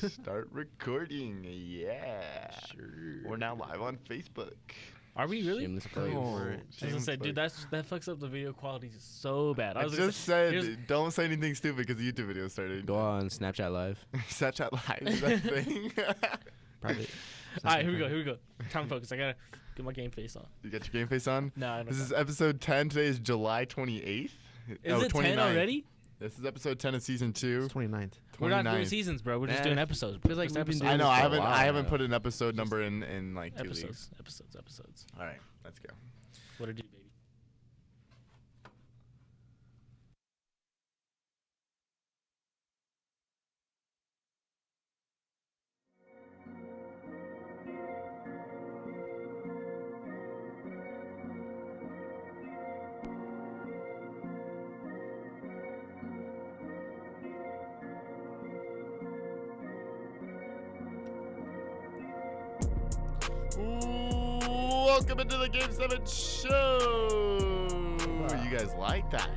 Start recording. Yeah. Sure. We're now live on Facebook. Are we really? Shameless plug for it. I was gonna say, dude, that fucks up the video quality so bad. I was just said, don't say anything stupid because the YouTube video started. Go on Snapchat Live. Snapchat Live is that thing. Private. All right, here we go. Time focus. I gotta get my game face on. You got your game face on? No, I don't. This is episode 10. Today is July 28th. Is it 10 already? This is episode 10 of season 2. It's 29th. We're not doing seasons, bro. We're just doing episodes. Feels like Just we've been episodes. doing I know. this for a while I haven't now. put an episode number in like 2 weeks. Episodes. All right, let's go. What it do, baby? Welcome into the Game 7 show. Wow. You guys like that?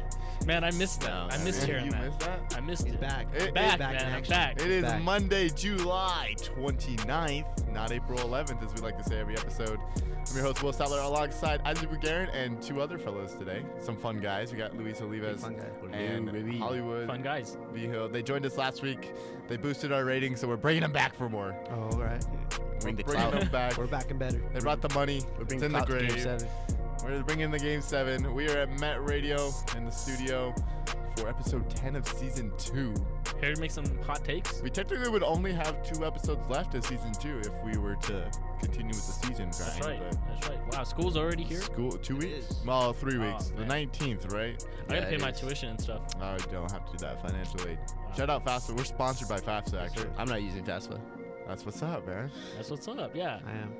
Man, I missed that. I missed hearing You that. missed that? I missed He's it. back. Back, Back in man. I'm action. back. It is Back. Monday, July 29th, not April 11th, as we like to say every episode. I'm your host, Will Satler, alongside David Bugarin and 2 other fellows today. Some fun guys. We got Luis Olivas Fun guy. and Baby. Hollywood Fun guys. Vigil. They joined us last week. They boosted our ratings, so we're bringing them back for more. Oh, all right. We're the bringing clout. them back. We're back and better. They brought the money. We're It's bringing in the clout to Game grave. 7. We're bringing the Game 7. We are at Met Radio in the studio for episode 10 of season 2. Here to make some hot takes. We technically would only have 2 episodes left of season 2 if we were to continue with the season grind. That's right. but That's right. Wow, school's already here. School 2 It weeks? is. Well, 3 Oh, weeks. The man. 19th, right? I gotta Yeah, pay it my is. tuition and stuff. I don't have to do that. Financial aid. Wow. Shout out FAFSA. We're sponsored by FAFSA, actually. I'm not using FAFSA. That's what's up, man. That's what's up. Yeah. I am.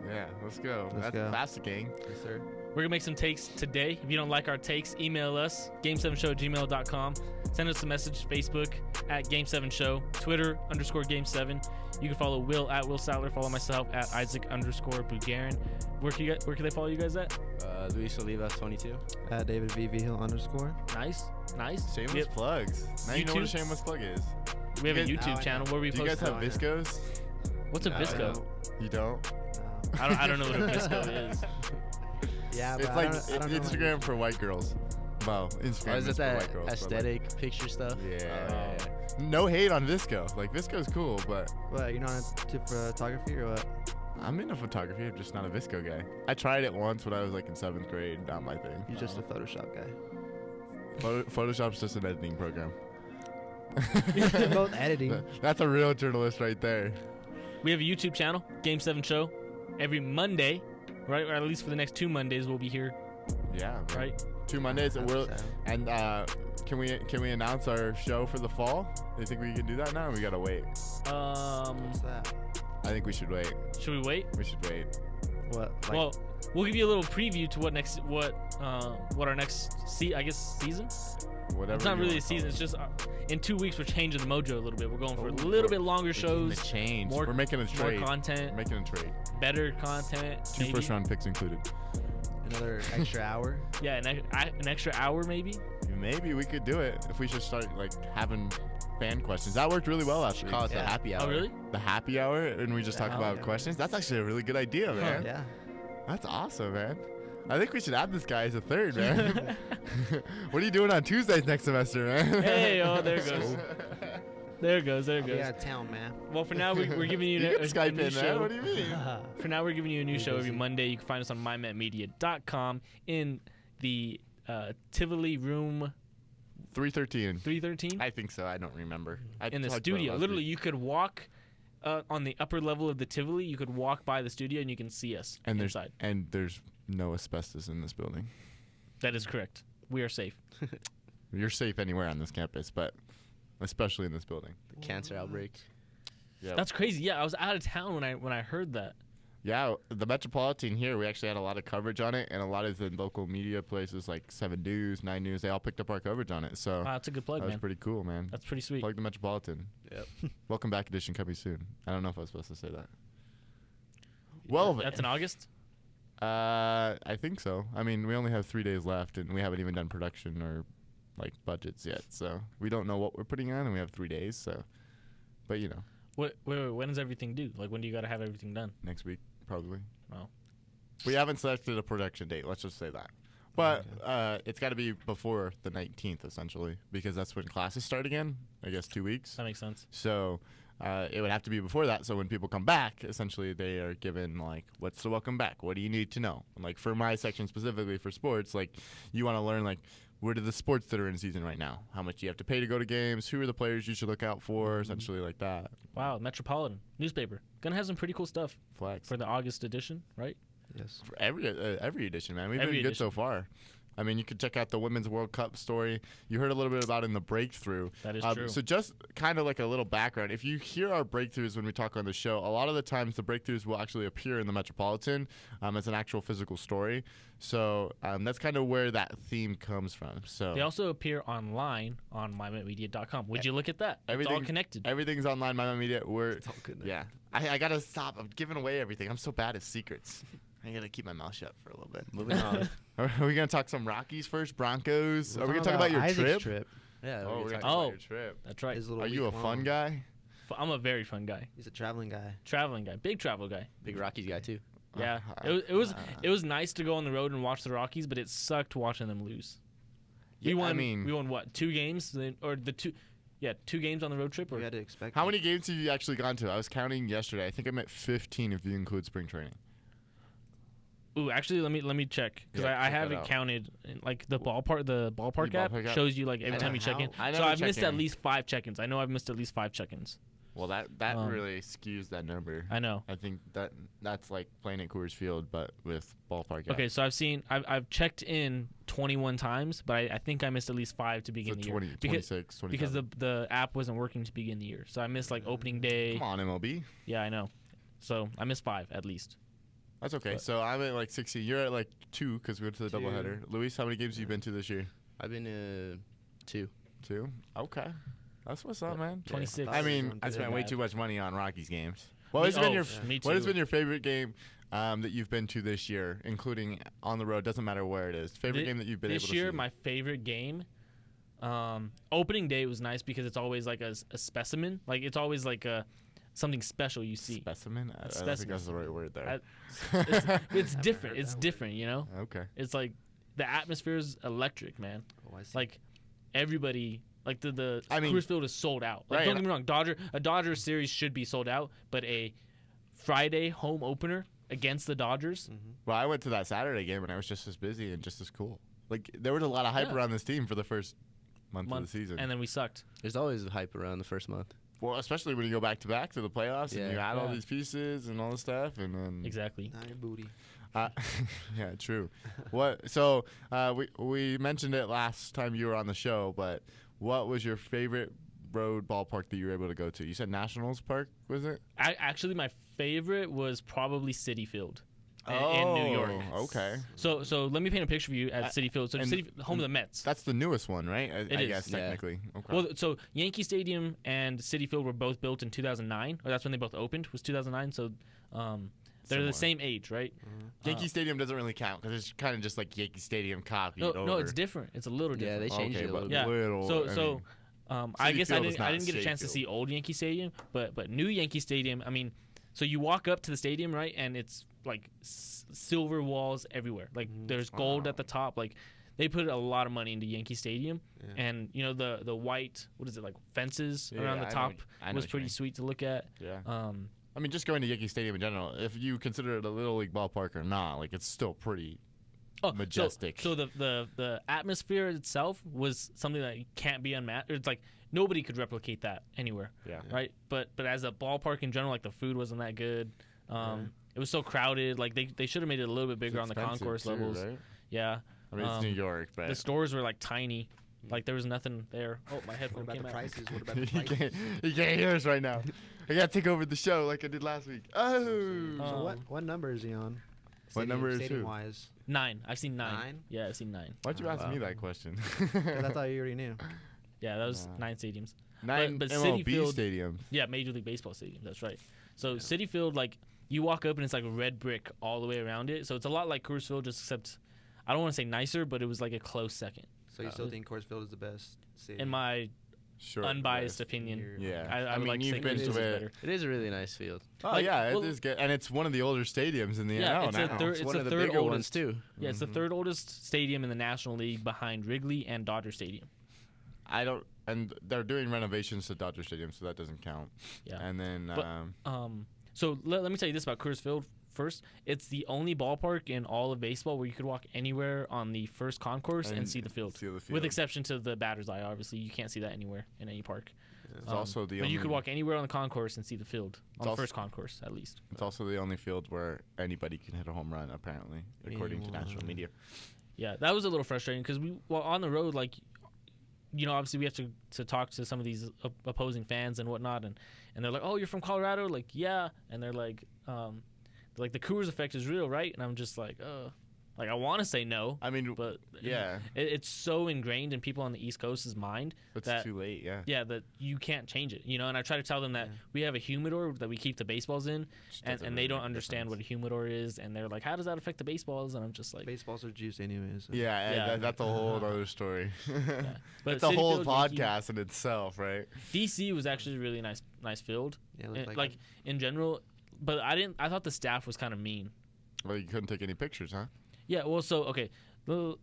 Yeah, let's go. Let's That's go. FAFSA gang. Yes, sir. We're gonna make some takes today. If you don't like our takes, email us, game7show@gmail.com. Send us a message, Facebook at Game7Show, Twitter _Game7. You can follow Will at Will Satler, follow myself at Isaac_Bugarin. Where can they follow you guys at? Luis Olivas 22. At David Vigil _. Nice. Shameless plugs. Now you know what a YouTube? shameless plug is. We have a You guys- YouTube I channel know. where we Do you post. guys have I know. Viscos? What's a No, I Visco? don't. You don't? No. I don't know what a Visco is. Yeah, but It's I like don't know Instagram for white girls. Well, Instagram Oh, is is it for that white girls. but, aesthetic picture stuff? like, yeah. Oh. No hate on Visco. Like, Visco's cool, but What, you're not into photography or what? I'm into photography. I'm just not a Visco guy. I tried it once when I was like in 7th grade. Not my thing. You're just a Photoshop guy. Photoshop's just an editing program. They're both editing. That's a real journalist right there. We have a YouTube channel, Game7 Show. Every Monday, right? Or at least for the next 2 Mondays, we'll be here, Yeah. Man. right? 2 Mondays, and we're So, and can we announce our show for the fall? Do you think we can do that now? Or we gotta wait. what's that? I think we should wait. Should we wait? We should wait. What? Like, Well, we'll give you a little preview to what our next season. Whatever. It's not you really wanna a season. call It's it. just in 2 weeks we're changing the mojo a little bit. We're going for a Oh, little bit longer We're shows, making a change. more- We're making a more trade. content, We're making a trade. better content. 2 maybe. first-round picks included. another extra hour? Yeah, an extra hour maybe. Maybe we could do it if we should start like having fan questions. That worked really well last week. Call it the Yeah. happy hour. Oh really? The happy hour, and we just talk Yeah. about Yeah. questions. That's actually a really good idea, man. Yeah. That's awesome, man. I think we should add this guy as a third, man. What are you doing on Tuesdays next semester, man? Hey, oh, there it goes. There it goes. I'll be out of town, man. Well, for now we're giving you, You a can Skype new in, show. man. What do you mean? For now, we're giving you a new You're show every busy. Monday. You can find us on mymetmedia.com in the Tivoli room 313. 313 I think so. I don't remember. I in the talked about it studio. last Literally, week. you could walk on the upper level of the Tivoli. You could walk by the studio and you can see us And inside. there's no asbestos in this building. That is correct. We are safe. You're safe anywhere on this campus, but especially in this building. The cancer outbreak. Yeah. That's crazy. Yeah, I was out of town when I heard that. Yeah, the Metropolitan here, we actually had a lot of coverage on it, and a lot of the local media places like 7 News, 9 News, they all picked up our coverage on it. So Wow, that's a good plug, that was man. pretty cool, man. That's pretty sweet. Plug the Metropolitan. Yep. Welcome Back edition coming soon. I don't know if I was supposed to say that. Well, That's in August. I think so. I mean, we only have 3 days left, and we haven't even done production or like budgets yet. So we don't know what we're putting on, and we have 3 days. So, but you know, When does everything due? Like, when do you got to have everything done? Next week, probably. Oh. We haven't selected a production date. Let's just say that. But it's got to be before the 19th, essentially, because that's when classes start again. I guess 2 weeks. That makes sense. So it would have to be before that. So when people come back, essentially, they are given, like, what's the welcome back? What do you need to know? And, like, for my section specifically for sports, like, you want to learn, like, what are the sports that are in season right now? How much do you have to pay to go to games? Who are the players you should look out for? Essentially like that. Wow, Metropolitan newspaper gonna have some pretty cool stuff Flex. for the August edition, right? Yes. For every edition, man. We've Every been good edition. so far. I mean, you could check out the Women's World Cup story. You heard a little bit about it in the breakthrough. That is true. So just kind of like a little background. If you hear our breakthroughs when we talk on the show, a lot of the times the breakthroughs will actually appear in the Metropolitan as an actual physical story. So that's kind of where that theme comes from. So They also appear online on mymetmedia.com. Would you look at that? It's all connected. Everything's online. My media. It's all good. Yeah. I gotta stop. I'm giving away everything. I'm so bad at secrets. I gotta keep my mouth shut for a little bit. Moving on. Are we gonna talk some Rockies first? Broncos? Are we gonna talk about your Isaac's trip? Yeah. Oh, we're gonna Oh. talk about your trip. That's right. His little Are you a week fun long. guy? I'm a very fun guy. He's a traveling guy. Traveling guy. Big travel guy. Big Rockies guy too. Yeah. It was nice to go on the road and watch the Rockies, but it sucked watching them lose. Yeah, we I won what, 2 games? Or the 2 games on the road trip? Or We had to expect. How it. many games have you actually gone to? I was counting yesterday. I think I'm at 15 if you include spring training. Ooh, actually, let me check because Yeah, I check have that it out. counted. Like the ballpark app ballpark app? shows you like every I time know you check in. I So never I've check missed at in. least 5 check-ins. I know I've missed at least 5 check-ins. Well, that really skews that number. I know. I think that's like playing at Coors Field, but with ballpark. Okay, so I've checked in 21 times, but I think I missed at least 5 to begin So the 20, year 26, 27. because the app wasn't working to begin the year. So I missed like opening day. Come on, MLB. Yeah, I know. So I missed 5 at least. That's okay. But- So I'm at like 16. You're at like 2 because we went to the 2. doubleheader. Luis, how many games have you been to this year? I've been 2. 2. Okay, that's what's up, man. 26. I mean, I Good. spent way too much money on Rockies games. What Me- has been oh, your yeah. Me What has too. been your favorite game that you've been to this year, including on the road? Doesn't matter where it is. Favorite game that you've been able to see. This year, my favorite game, opening day was nice because it's always like a specimen. Like it's always like something special you see. Specimen. I don't think specimen. that's the right word there. It's different. heard It's that different, you know. Okay. It's like the atmosphere is electric, man. Oh, I see. Like everybody, like the I mean- Coors Field is sold out. Like Right, don't get me wrong, a Dodger series should be sold out, but a Friday home opener against the Dodgers. Well, I went to that Saturday game and I was just as busy and just as cool. Like there was a lot of hype Yeah. around this team for the first month of the season. And then we sucked. There's always hype around the first month. Well, especially when you go back to the playoffs and Yeah. you add all Yeah. these pieces and all this stuff, and then Exactly. Now your booty. yeah, true. So we mentioned it last time you were on the show, but what was your favorite road ballpark that you were able to go to? You said Nationals Park, was it? Actually, my favorite was probably Citi Field in New York. Okay. So let me paint a picture for you at Citi Field. So and- home of the Mets. That's the newest one, right? I is, guess yeah. technically. Okay. Well, so Yankee Stadium and Citi Field were both built in 2009, or that's when they both opened. Was 2009. So they're Similar. the same age, right? Yankee Stadium doesn't really count because it's kind of just like Yankee Stadium copied No, over. no, it's different. It's a little Yeah, different. they changed Okay, it a but little Yeah. little. So I Citi guess I Field is didn't not get a Shea chance to Field. see old Yankee Stadium, but new Yankee Stadium. I mean, so you walk up to the stadium, right, and it's like silver walls everywhere. Like there's gold at the top. Like they put a lot of money into Yankee Stadium, Yeah. and you know the white, what is it, like fences Yeah, around I the know top what- I know was what you pretty mean. sweet to look at. Yeah. Um, I mean, just going to Yankee Stadium in general, if you consider it a little league ballpark or not, like it's still pretty. Oh, Majestic. So the atmosphere itself was something that can't be unmatched. It's like nobody could replicate that anywhere, Yeah. right? But as a ballpark in general, like the food wasn't that good. It was so crowded. Like they should have made it a little bit bigger on the expensive concourse too, levels. right? Yeah. I mean, it's New York, but The stores were like tiny. Like there was nothing there. Oh, my What headphone about came the out. prices? What about the you prices? can't hear us right now. I gotta take over the show like I did last week. Oh. So what number is he on? What number is stadium who? wise? 9. I've seen 9. 9? Yeah, I've seen 9. Why'd you ask wow. me that question? Because I thought you already knew. Yeah, that was 9 stadiums. 9 but MLB Citi Field- stadiums. Yeah, Major League Baseball stadium. That's right. So Citi Field, like you walk up and it's like red brick all the way around it. So it's a lot like Coors Field, just except I don't want to say nicer, but it was like a close second. So you still think Coors Field is the best stadium? In my Short unbiased list. opinion. Yeah. I would mean, like to you've say been Cleveland's to is it. better. It is a really nice field. Oh Like, yeah, well- it is good, and it's one of the older stadiums in the Yeah, NL it's now. a third. It's It's one the of the third bigger oldest. ones too. Yeah, it's the third oldest stadium in the National League behind Wrigley and Dodger Stadium. I don't, and they're doing renovations to Dodger Stadium, so that doesn't count. Yeah. And then, But, So let me tell you this about Coors Field first. It's the only ballpark in all of baseball where you could walk anywhere on the first concourse and see the field. With exception to the batter's eye, obviously. You can't see that anywhere in any park. It's also the but only, you could walk anywhere on the concourse and see the field. On the also- first concourse, at least. It's also the only field where anybody can hit a home run, apparently, according to national media. Yeah, that was a little frustrating because on the road, like, obviously we have to talk to some of these opposing fans and whatnot, and they're like, oh, you're from Colorado? Like, yeah. And they're like the Coors effect is real, right? And I'm just like, like, I want to say no. I mean, but yeah, it's so ingrained in people on the East Coast's mind it's that too late. Yeah. yeah, that you can't change it, And I try to tell them that we have a humidor that we keep the baseballs in, and they don't understand what a humidor is, and they're like, how does that affect the baseballs? And I'm just like, Baseballs are juice anyways. So. Yeah, that's a whole other story. But It's a Citi whole Field, podcast in itself, right? DC was actually a really nice field, Yeah, it looked like in general. But I thought the staff was kind of mean. Well, you couldn't take any pictures, huh? Yeah, well, so okay, the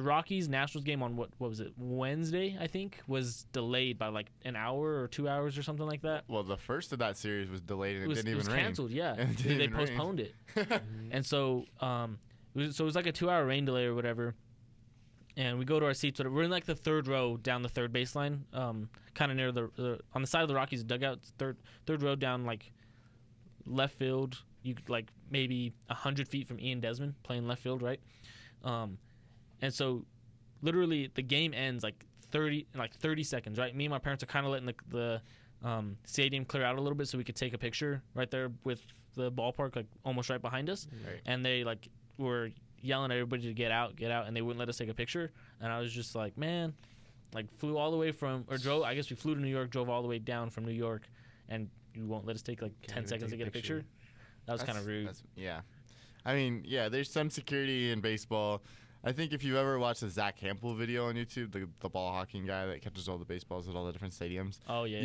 Rockies Nationals game on what was it, Wednesday, I think, was delayed by like an hour or 2 hours or something like that. Well, the first of that series was delayed and it didn't It even was rain. canceled. Yeah, And it didn't they even rain. postponed it, and so it was like a 2 hour rain delay or whatever. And we go to our seats. Whatever. We're in like the third row down the third baseline, kind of near the on the side of the Rockies dugout, third row down like left field. You like maybe 100 feet from Ian Desmond playing left field, right? And so literally the game ends like 30 seconds, right? Me and my parents are kind of letting the stadium clear out a little bit so we could take a picture right there with the ballpark like almost right behind us. Right. And they like were yelling at everybody to get out, and they wouldn't let us take a picture. And I was just like, man, like flew all the way I guess we flew to New York, drove all the way down from New York, and you won't let us take like 10 seconds to get a picture. That was kind of rude. Yeah. I mean, yeah, there's some security in baseball. I think if you ever watched the Zach Hampel video on YouTube, the ball hawking guy that catches all the baseballs at all the different stadiums. Oh, yeah.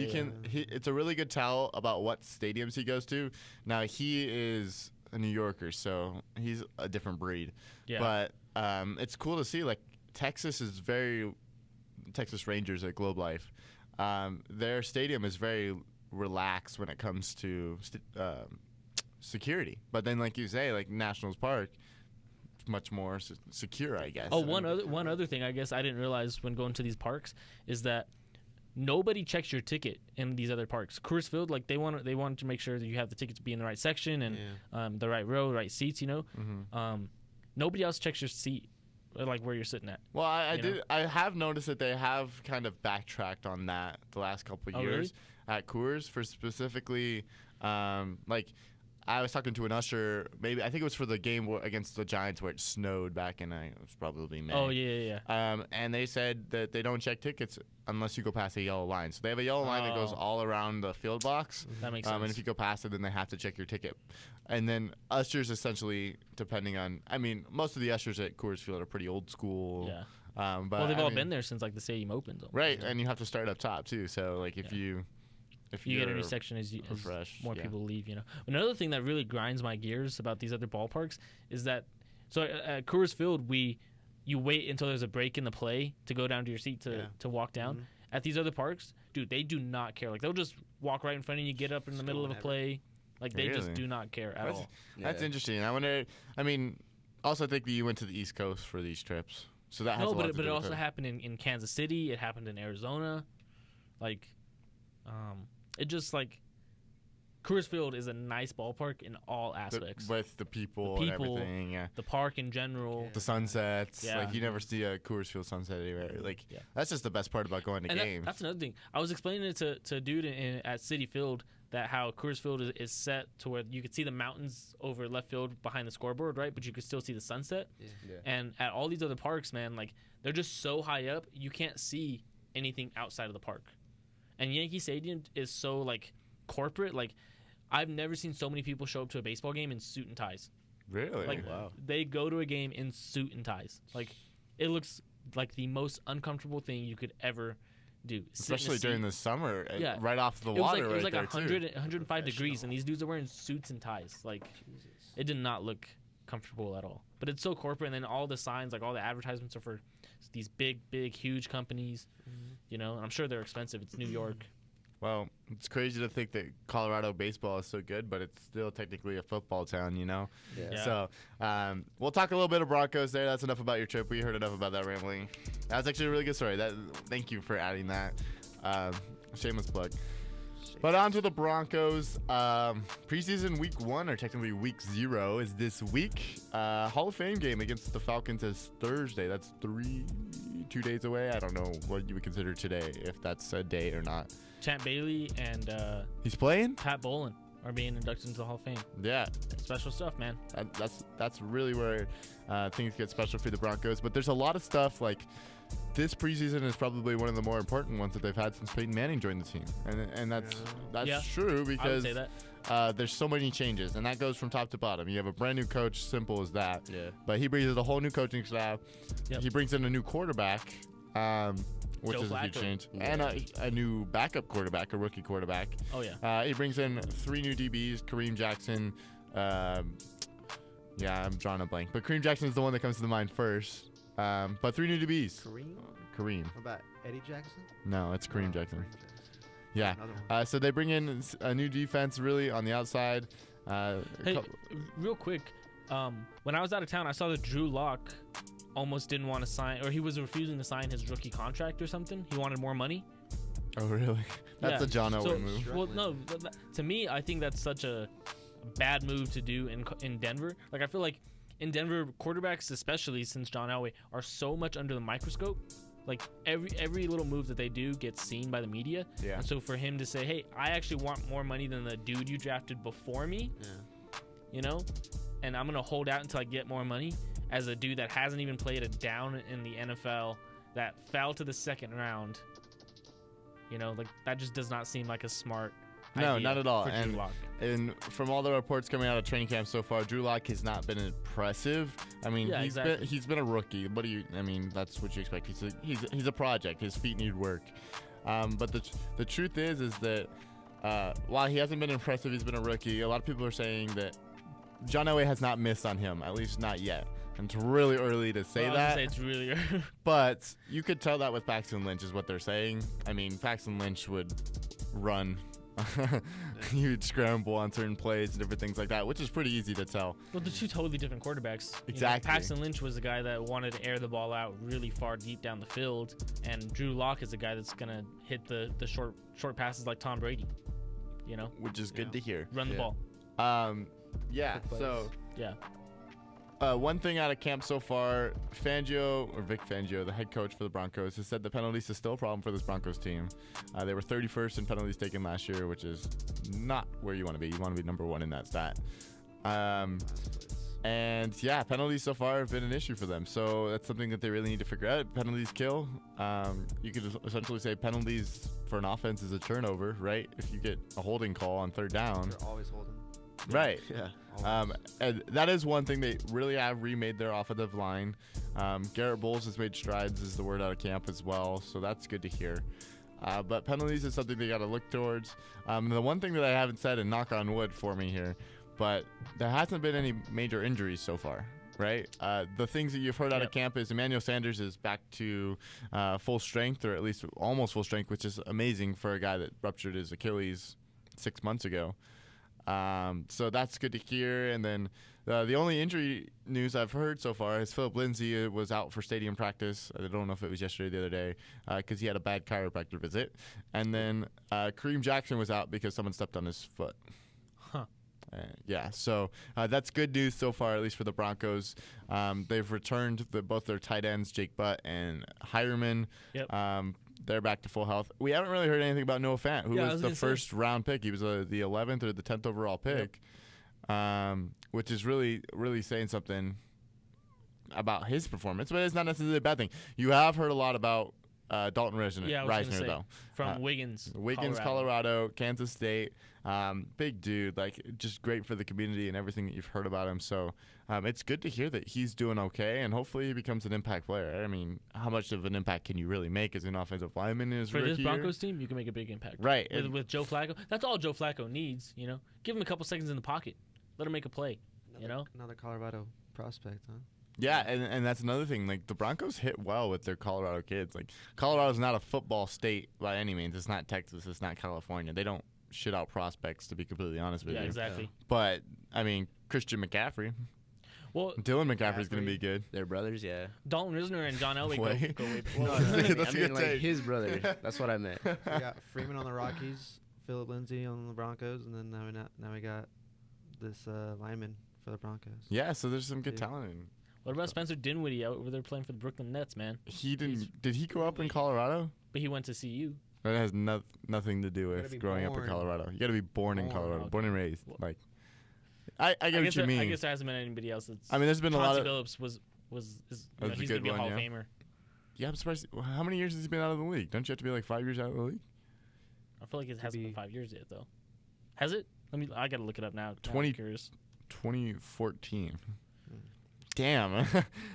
It's a really good tell about what stadiums he goes to. Now, he is a New Yorker, so he's a different breed. Yeah. But it's cool to see, like, Texas Rangers at Globe Life. Their stadium is very relaxed when it comes to security, but then like you say, like Nationals Park, much more secure, I guess. Oh, one other thing I guess I didn't realize when going to these parks is that nobody checks your ticket in these other parks. Coors Field, like they wanted to make sure that you have the ticket to be in the right section and the right row, right seats. Nobody else checks your seat, like where you're sitting at. Well, I have noticed that they have kind of backtracked on that the last couple of years at Coors for specifically, like. I was talking to an usher, maybe I think it was for the game against the Giants where it snowed back in, it was probably May. Oh, yeah. And they said that they don't check tickets unless you go past a yellow line. So they have a yellow line that goes all around the field box. That makes sense. And if you go past it, then they have to check your ticket. And then ushers essentially, depending on, I mean, most of the ushers at Coors Field are pretty old school. Yeah. But well, they've all been there since like the stadium opened. Right, and you have to start up top too. So like if you get a new section as more people leave, Another thing that really grinds my gears about these other ballparks is that, so at Coors Field, you wait until there's a break in the play to go down to your seat to walk down. Mm-hmm. At these other parks, dude, they do not care. Like they'll just walk right in front of you, get up in the middle of a play. Like they just do not care at all. That's interesting. I wonder. I mean, also I think that you went to the East Coast for these trips, so that has a lot to do but it with also happened in Kansas City. It happened in Arizona. Like, it just like Coors Field is a nice ballpark in all aspects. With the people and everything, yeah. The park in general. The sunsets. Yeah. Like, you never see a Coors Field sunset anywhere. Like, that's just the best part about going to games. That's another thing. I was explaining it to a dude at Citi Field that how Coors Field is set to where you could see the mountains over left field behind the scoreboard, right? But you could still see the sunset. Yeah. And at all these other parks, man, like, they're just so high up, you can't see anything outside of the park. And Yankee Stadium is so, like, corporate. Like, I've never seen so many people show up to a baseball game in suit and ties. Really? Like, wow. They go to a game in suit and ties. Like, it looks like the most uncomfortable thing you could ever dude. Especially during the summer, Yeah. right off the It was water. like, it was like right 100, there, too. 105 degrees, Professional. and these dudes are wearing suits and ties. Like, it did not look comfortable at all. But it's so corporate, and then all the signs, like all the advertisements are for these big, huge companies. You know, and I'm sure they're expensive. It's New York. Well, it's crazy to think that Colorado baseball is so good, but it's still technically a football town, you know? Yeah. So we'll talk a little bit of Broncos there. That's enough about your trip. We heard enough about that rambling. That was actually a really good story. Thank you for adding that. Shameless plug. But on to the Broncos. Preseason week 1, or technically week 0, is this week. Hall of Fame game against the Falcons is Thursday. That's 2 days away. I don't know what you would consider today, if that's a day or not. Champ Bailey and He's playing? Pat Bolin are being inducted into the Hall of Fame. Yeah. Special stuff, man. That's really where things get special for the Broncos. But there's a lot of stuff like this preseason is probably one of the more important ones that they've had since Peyton Manning joined the team, and that's Yeah. true I would because say that. there's so many changes, and that goes from top to bottom. You have a brand new coach, simple as that. Yeah. But he brings in a whole new coaching staff. Yep. He brings in a new quarterback, which Joe is a huge Flacco. change, Yeah. and a new backup quarterback, a rookie quarterback. Oh, yeah. He brings in 3 new DBs, Kareem Jackson. Yeah, I'm drawing a blank. But Kareem Jackson is the one that comes to the mind first. But 3 new DBs. Kareem. What about Eddie Jackson? No, it's Kareem Jackson. Kareem Jackson. Yeah. Another one. So they bring in a new defense really on the outside. Hey, real quick, when I was out of town, I saw that Drew Lock almost didn't want to sign, or he was refusing to sign his rookie contract or something. He wanted more money. Oh, really? That's Yeah. a John So- Elway move. Well, no, to me, I think that's such a bad move to do in Denver. Like, I feel like in Denver, quarterbacks, especially since John Elway, are so much under the microscope. Like, every little move that they do gets seen by the media. Yeah. And so for him to say, hey, I actually want more money than the dude you drafted before me, Yeah. you know, and I'm going to hold out until I get more money, as a dude that hasn't even played a down in the NFL, that fell to the second round, you know, like, that just does not seem like a smart No, idea not at all. for Drew And Lock. And from all the reports coming out of training camp so far, Drew Lock has not been impressive. I mean, Yeah, exactly. he's been a rookie. What do you? I mean, that's what you expect. He's a project. His feet need work. But the truth is that while he hasn't been impressive, he's been a rookie. A lot of people are saying that John Elway has not missed on him, at least not yet. And it's really early to say Well, I was that. gonna say it's really But you could tell that with Paxton Lynch is what they're saying. I mean, Paxton Lynch would run. He would scramble on certain plays and different things like that, which is pretty easy to tell. Well, they're 2 totally different quarterbacks. You know, Exactly. Paxton Lynch was the guy that wanted to air the ball out really far deep down the field, and Drew Lock is the guy that's gonna hit the short passes like Tom Brady. You know, Which is good to hear. run the Yeah. ball. Yeah. Quick plays. So Yeah. one thing out of camp so far, Vic Fangio, the head coach for the Broncos, has said the penalties is still a problem for this Broncos team. They were 31st in penalties taken last year, which is not where you want to be. You want to be number 1 in that stat. And yeah, penalties so far have been an issue for them. So that's something that they really need to figure out. Penalties kill. You could essentially say penalties for an offense is a turnover, right? If you get a holding call on 3rd down. They're always holding. Right. Yeah. And that is one thing they really have remade their offensive line. Garrett Bowles has made strides, is the word out of camp as well, so that's good to hear. But penalties is something they got to look towards. The one thing that I haven't said, and knock on wood for me here, but there hasn't been any major injuries so far, right? The things that you've heard out of camp is Emmanuel Sanders is back to full strength, or at least almost full strength, which is amazing for a guy that ruptured his Achilles 6 months ago. So that's good to hear. And then the only injury news I've heard so far is Philip Lindsay was out for stadium practice. I don't know if it was yesterday or the other day because he had a bad chiropractor visit. And then Kareem Jackson was out because someone stepped on his foot. Huh. Yeah, so that's good news so far, at least for the Broncos. They've returned both their tight ends, Jake Butt and Hireman. Yep. They're back to full health. We haven't really heard anything about Noah Fant, who Yeah, I was was the gonna say. first round pick. He was the 11th or the 10th overall pick, which is really, really saying something about his performance. But it's not necessarily a bad thing. You have heard a lot about Dalton Yeah, I was gonna Reisner say, though. from Wiggins, Colorado, Kansas State. Big dude, like just great for the community and everything that you've heard about him. So it's good to hear that he's doing okay, and hopefully he becomes an impact player. I mean, how much of an impact can you really make as an offensive lineman in his For rookie this year? Broncos team, you can make a big impact. Right. With Joe Flacco. That's all Joe Flacco needs, you know. Give him a couple seconds in the pocket. Let him make a play, you know. Another Colorado prospect, huh? Yeah, and that's another thing. Like, the Broncos hit well with their Colorado kids. Like, Colorado's not a football state by any means. It's not Texas. It's not California. They don't shit out prospects, to be completely honest with Yeah, you. exactly. But, I mean, Christian McCaffrey. Well, Dylan McCaffrey's going to be good. They're brothers, yeah. Dalton Risner and John Elway Wait. go way. No, Well, no, That's I a mean, good like take. his brother. That's what I meant. We got Freeman on the Rockies, Philip Lindsay on the Broncos, and then now we got this lineman for the Broncos. Yeah, so there's some good Yeah. talent. In. what about Spencer Dinwiddie out over there playing for the Brooklyn Nets, man? He didn't. Did he grow up in Colorado? But he went to CU. That has nothing to do gotta with be growing up in born. Colorado. You got to be born in Born, Colorado, okay. born and raised. Well, Like, I get what you mean. I guess there hasn't been anybody else that's. I mean, there's been a lot Chauncey of. Billups is you know, That's a he's good gonna be a one, Hall of yeah. Famer. Yeah, I'm surprised. How many years has he been out of the league? Don't you have to be like 5 years out of the league? I feel like it hasn't been be- 5 years yet though. Has it? I gotta look it up now. Now I'm 20 curious. 2014. Damn. I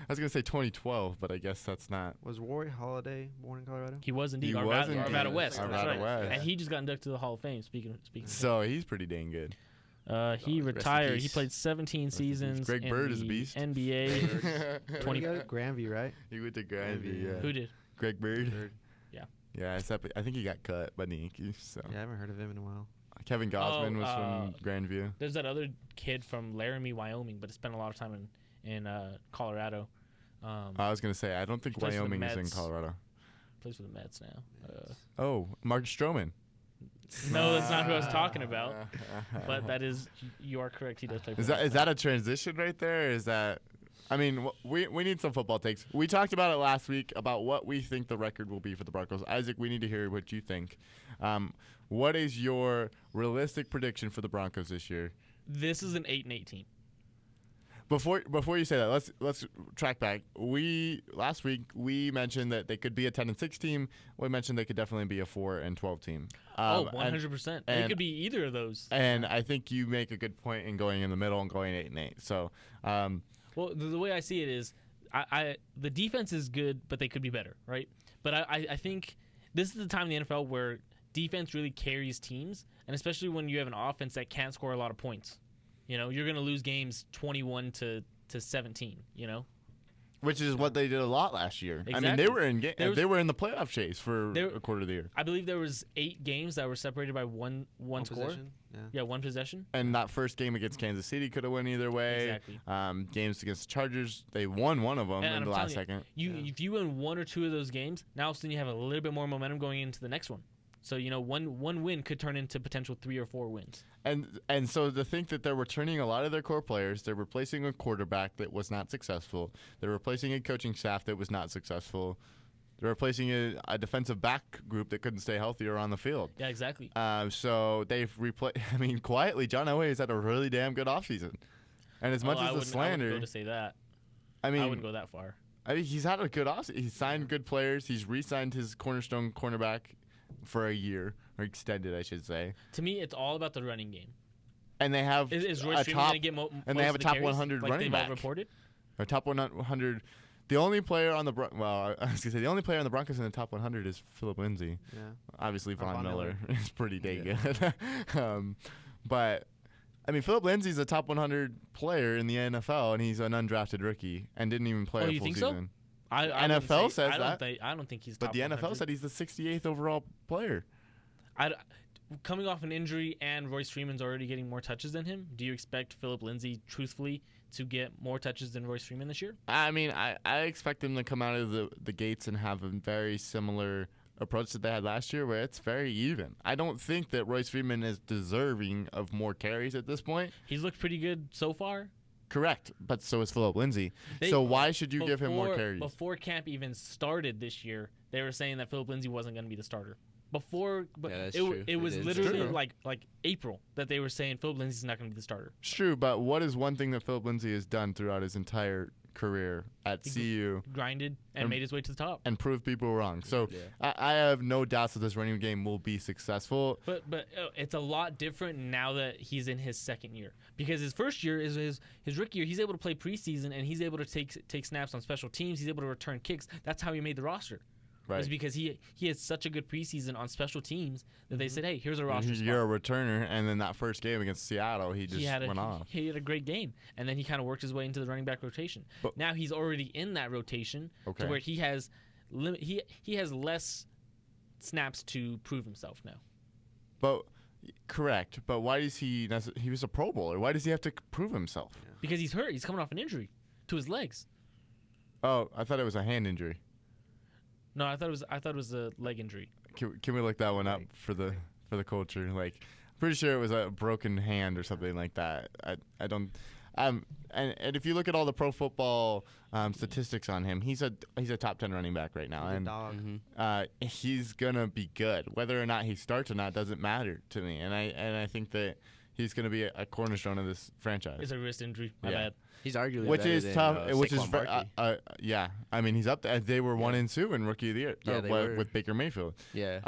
was going to say 2012, but I guess that's not. Was Roy Holiday born in Colorado? He was indeed. He Arvada, was indeed. Arvada West. Arvada That's right. West. And he just got inducted to the Hall of Fame. Speaking. So he's pretty dang good. He in retired. He peace. played 17 Rest in peace. seasons. Greg in Bird is a the beast. NBA. 20 He got Grandview, right? He went to Grandview, yeah. Who did? Greg Bird. Bird. Yeah, I think he got cut by the Yankees. So. Yeah, I haven't heard of him in a while. Kevin Gosman was Oh, from Grandview. There's that other kid from Laramie, Wyoming, but spent a lot of time in Colorado. I was going to say, I don't think He plays for the Wyoming is in Mets. Colorado. Plays for the Mets now. Oh, Mark Stroman. No, that's not who I was talking about. But that is, you are correct. He does play for Is the that Mets is that a transition right there? Is that? I mean, we need some football takes. We talked about it last week about what we think the record will be for the Broncos. Isaac, we need to hear what you think. What is your realistic prediction for the Broncos this year? This is an 8-8 team. Before you say that, let's track back. Last week we mentioned that they could be a 10-6 team. We mentioned they could definitely be a 4-12 team. 100%. It and- could be either of those. And I think you make a good point in going in the middle and going 8-8. So. Well, the way I see it is, the defense is good, but they could be better, right? But I think this is the time in the NFL where defense really carries teams, and especially when you have an offense that can't score a lot of points. You know, you're going to lose games 21 to 17. You know, Which is what they did a lot last year. I mean, Exactly. they were in the playoff chase for a quarter of the year. I believe there was 8 games that were separated by one score. Possession? Yeah. Yeah, one possession. And that first game against Kansas City could have went either way. Exactly. Games against the Chargers, they won one of them And in I'm the last telling second. If you win 1 or 2 of those games, now all of a sudden you have a little bit more momentum going into the next one. So one win could turn into potential 3 or 4 wins. And so to think that they're returning a lot of their core players, they're replacing a quarterback that was not successful, they're replacing a coaching staff that was not successful, they're replacing a defensive back group that couldn't stay healthy or on the field. Yeah, exactly. So they've replaced. I mean, quietly, John Elway has had a really damn good offseason. And as much as the slander, I wouldn't go to say that. I mean, I wouldn't go that far. I mean, he's had a good offseason. He's signed good players. He's re-signed his cornerstone cornerback for a year, or extended, I should say. To me, it's all about the running game. And they have Is Royce a Freeman top, going to get and most they have of a the top carries, 100 like running they've all back. reported? Or top 100. The only player on the I was gonna say the only player on the Broncos in the top 100 is Philip Lindsay. Yeah. Obviously, Von Von Miller Miller. is pretty dang Yeah. good. But I mean, Philip Lindsay's a top 100 player in the NFL, and he's an undrafted rookie and didn't even play Oh, a you full think so? season. I NFL wouldn't says I that. I don't think he's But top the NFL 100. said he's the 68th overall player. Coming off an injury and Royce Freeman's already getting more touches than him, do you expect Philip Lindsay, truthfully, to get more touches than Royce Freeman this year? I mean, I expect him to come out of the gates and have a very similar approach that they had last year, where it's very even. I don't think that Royce Freeman is deserving of more carries at this point. He's looked pretty good so far. Correct, but so is Philip Lindsay. So why should you give him more carries? Before camp even started this year, they were saying that Philip Lindsay wasn't going to be the starter. But Yeah, that's true. it was It is literally true. like April that they were saying Philip Lindsay's not going to be the starter. It's true, but what is one thing that Philip Lindsay has done throughout his entire career at CU grinded and And- made his way to the top. and proved people wrong. So Yeah. I have no doubts that this running game will be successful. But it's a lot different now that he's in his second year, because his first year is his rookie year. He's able to play preseason and he's able to take snaps on special teams. He's able to return kicks. That's how he made the roster. Right. Is because he had such a good preseason on special teams that they said, hey, here's a And roster You're spot. a returner, and then that first game against Seattle, he just went off. He had a great game, and then he kind of worked his way into the running back rotation. But- Now he's already in that rotation Okay. to where he has he has less snaps to prove himself now. But correct. But why does he was a Pro Bowler? Why does he have to prove himself? Because he's hurt. He's coming off an injury to his legs. Oh, I thought it was a hand injury. No, I thought it was a leg injury. Can we look that one up for the culture? Like, I'm pretty sure it was a broken hand or something like that. I don't. And if you look at all the pro football statistics on him, he's a top 10 running back right now, He's a and dog. he's gonna be good. Whether or not he starts or not doesn't matter to me. And I think that he's gonna be a cornerstone of this franchise. It's a wrist injury. My Yeah. bad. He's arguably Which better is than, tough. Which is Saquon Barkley. yeah. I mean, he's up there. They were 1-2 in Rookie of the Year. Yeah, they were. With Baker Mayfield. Yeah.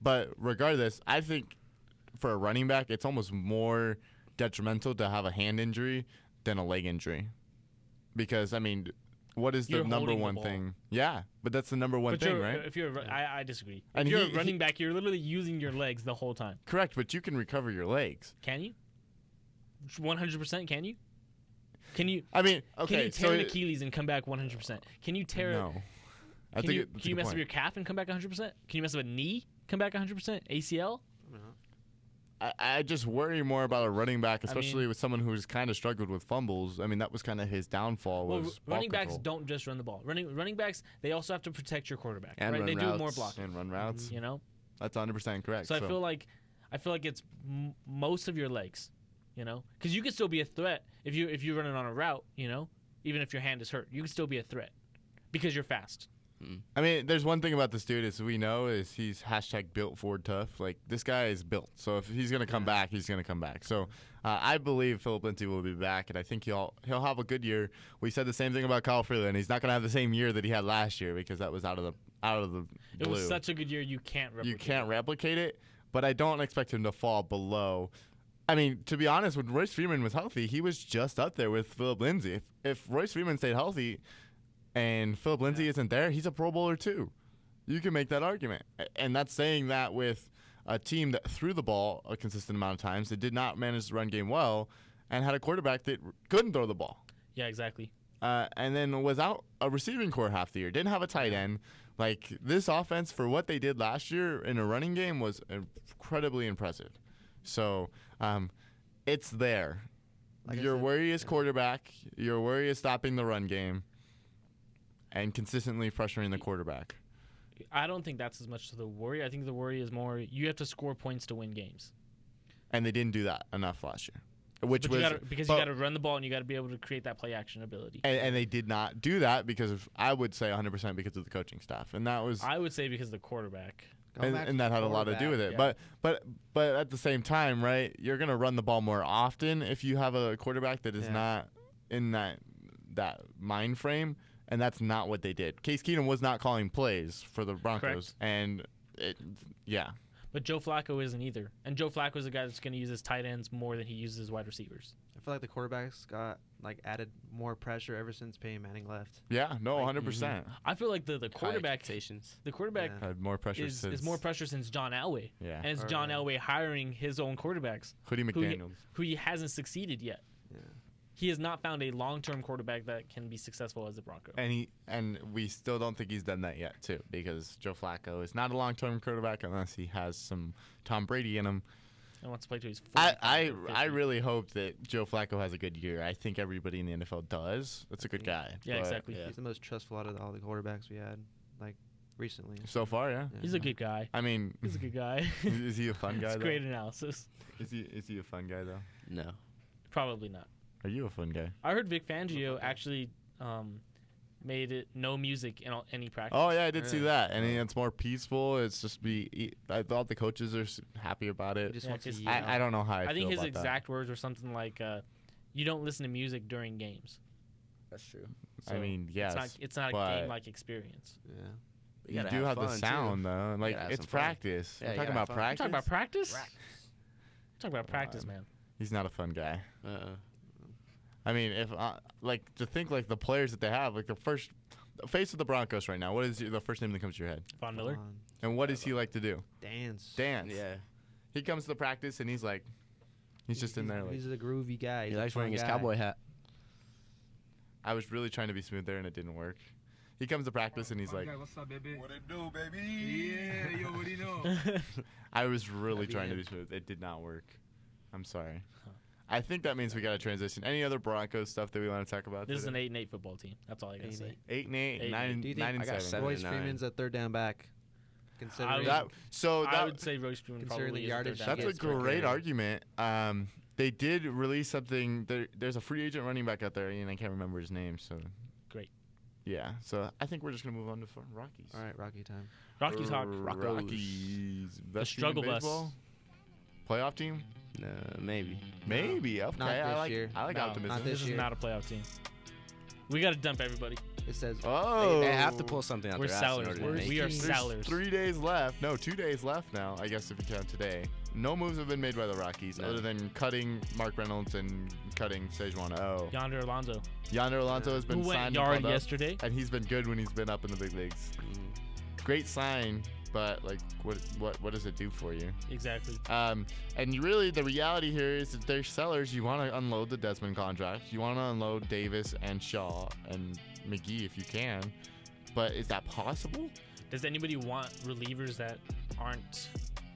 But regardless, I think for a running back, it's almost more detrimental to have a hand injury than a leg injury, because I mean, what is the You're number holding the one ball. thing? Yeah, but that's the number one But thing, right? If you're, I disagree. And if you're he- a running back, you're literally using your legs the whole time. Correct, but you can recover your legs. Can you? 100%? Can you? Can you? I mean, Can okay, you tear so an Achilles and come back 100%? Can you tear? no. I Can think you, that's can a you good mess up point. your calf and come back 100%? Can you mess up a knee, come back 100%? ACL? I just worry more about a running back, especially mean- with someone who's kind of struggled with fumbles. I mean, that was kind of his downfall. Well, Was ball running backs control. don't just run the ball. Running backs, they also have to protect your quarterback. And right? run They do more routes. blocking. and run routes. You know. That's 100% correct. So I feel like it's most of your legs. You know, because you can still be a threat if you're running on a route. You know, even if your hand is hurt, you can still be a threat because you're fast. I mean, there's one thing about this dude is we know is he's #built Ford tough. Like, this guy is built. So if he's gonna come back, he's gonna come back. So I believe Philip Lindsay will be back, and I think he'll have a good year. We said the same thing about Kyle Freeland. He's not gonna have the same year that he had last year because that was out of the blue. It was such a good year, you can't replicate. You can't replicate it, but I don't expect him to fall below. I mean, to be honest, when Royce Freeman was healthy, he was just up there with Philip Lindsay. If Royce Freeman stayed healthy and Philip Lindsay isn't there, he's a Pro Bowler too. You can make that argument. And that's saying that with a team that threw the ball a consistent amount of times, that did not manage the run game well, and had a quarterback that couldn't throw the ball. Yeah, exactly. And then was out a receiving core half the year. Didn't have a tight end. Like, this offense, for what they did last year in a running game, was incredibly impressive. So it's there. Like I Your said, worry is quarterback. Your worry is stopping the run game and consistently pressuring the quarterback. I don't think that's as much to the worry. I think the worry is more you have to score points to win games. And they didn't do that enough last year. Which But was you got to run the ball and you got to be able to create that play action ability. and they did not do that because of, I would say 100% because of the coaching staff. And that was I would say because of the quarterback. and that had a lot to do with it. yeah. But at the same time, right, you're going to run the ball more often if you have a quarterback that is Yeah. not in that mind frame, and that's not what they did. Case Keenum was not calling plays for the Broncos, and yeah. But Joe Flacco isn't either. And Joe Flacco is a guy that's going to use his tight ends more than he uses his wide receivers. I feel like the quarterbacks got added more pressure ever since Peyton Manning left. Yeah, no, Like, 100%. I feel like the High quarterback expectations. yeah. Had more pressure is since more pressure since John Elway. Yeah. And it's Or, John Elway hiring his own quarterbacks Hoodie who McDaniels. he hasn't succeeded yet. Yeah. He has not found a long-term quarterback that can be successful as a Bronco. And we still don't think he's done that yet too, because Joe Flacco is not a long-term quarterback unless he has some Tom Brady in him. And wants to play to his 45 I or 50. really hope that Joe Flacco has a good year. I think everybody in the NFL does. That's a good guy. Yeah, but exactly. Yeah. He's the most trustful out of all the quarterbacks we had, recently. So far, yeah. He's a good guy. I mean, He's a good guy. is he a fun guy It's though? great analysis. Is he a fun guy though? No. Probably not. Are you a fun guy? I heard Vic Fangio actually made it no music in any practice. Oh yeah, I did see Really? that, and it's more peaceful. It's just I thought the coaches are happy about He it. just Yeah, wants to 'cause yell. I don't know how I I think feel his about exact words were something like, "You don't listen to music during games." That's true. I mean, yes, it's not a but game-like experience. Yeah. you gotta do have the fun, sound too. though. Like gotta have it's some fun. practice. Yeah, We're you talking gotta about have fun. practice. Talking about practice? Talking about practice, Come on. man. He's not a fun guy. Uh-uh. I mean, if like to think like the players that they have, like the face of the Broncos right now. What is the first name that comes to your head? Von Miller. And what does he like to do? Dance. Dance. Yeah. He comes to the practice and he's just in there like. He's a groovy guy. He He's a likes fun wearing his guy. cowboy hat. I was really trying to be smooth there and it didn't work. He comes to practice and he's like. What's up, baby? What it do, baby? Yeah, you already know. I was really Happy trying to be end. smooth. It did not work. I'm sorry. I think that means we got to transition. Any other Broncos stuff that we want to talk about? This is an today? 8-8 football team. That's all I gotta 8-8. say. 8-8, 8-8. 9 Do you think- 9 and I got 7. 7. Royce 7-9. Freeman's a third down back. Considering would- So I would say Royce Freeman considering probably the is yardage third down. he that's a gets per great carry. argument. They did release something. There's a free agent running back out there, and I can't remember his name. So Great. Yeah. So I think we're just gonna move on to Rockies. All right, Rocky time. Rocky talk. Rockies. Best team in struggle bus. baseball? Playoff team? No, maybe. Maybe. Okay. Not I this like. year. I like No, optimism. not This this is year. not a playoff team. We gotta dump everybody. It says Oh. They have to pull something out We're their ass in sellers. order to We're- make We are it. There's sellers. 3 days left. No, 2 days left now. I guess if you count today. No moves have been made by the Rockies No. other than cutting Mark Reynolds and cutting Sejuani. Oh, Yonder Alonso, Yonder Alonso has been who went signed yard and called up, yesterday. and he's been good when he's been up in the big leagues. Great sign, but like, what does it do for you? Exactly. And really, the reality here is that they're sellers. You want to unload the Desmond contract. You want to unload Davis and Shaw and McGee if you can. But is that possible? Does anybody want relievers that aren't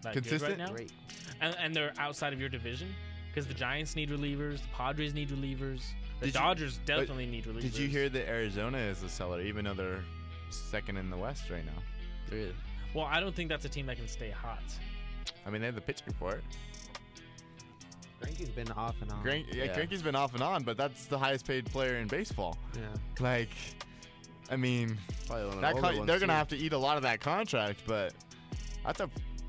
that Consistent? good right now? great. And they're outside of your division? Because the Giants need relievers, the Padres need relievers, the Did you- Dodgers definitely need relievers. Did you hear that Arizona is a seller, even though they're second in the West right now? Really? Well, I don't think that's a team that can stay hot. I mean, they have the pitching for it. Frankie's been off and on. Yeah. Cranky's been off and on, but that's the highest paid player in baseball. Yeah. Like, I mean, Probably one of the that older ones, they're gonna too. have to eat a lot of that contract, but that's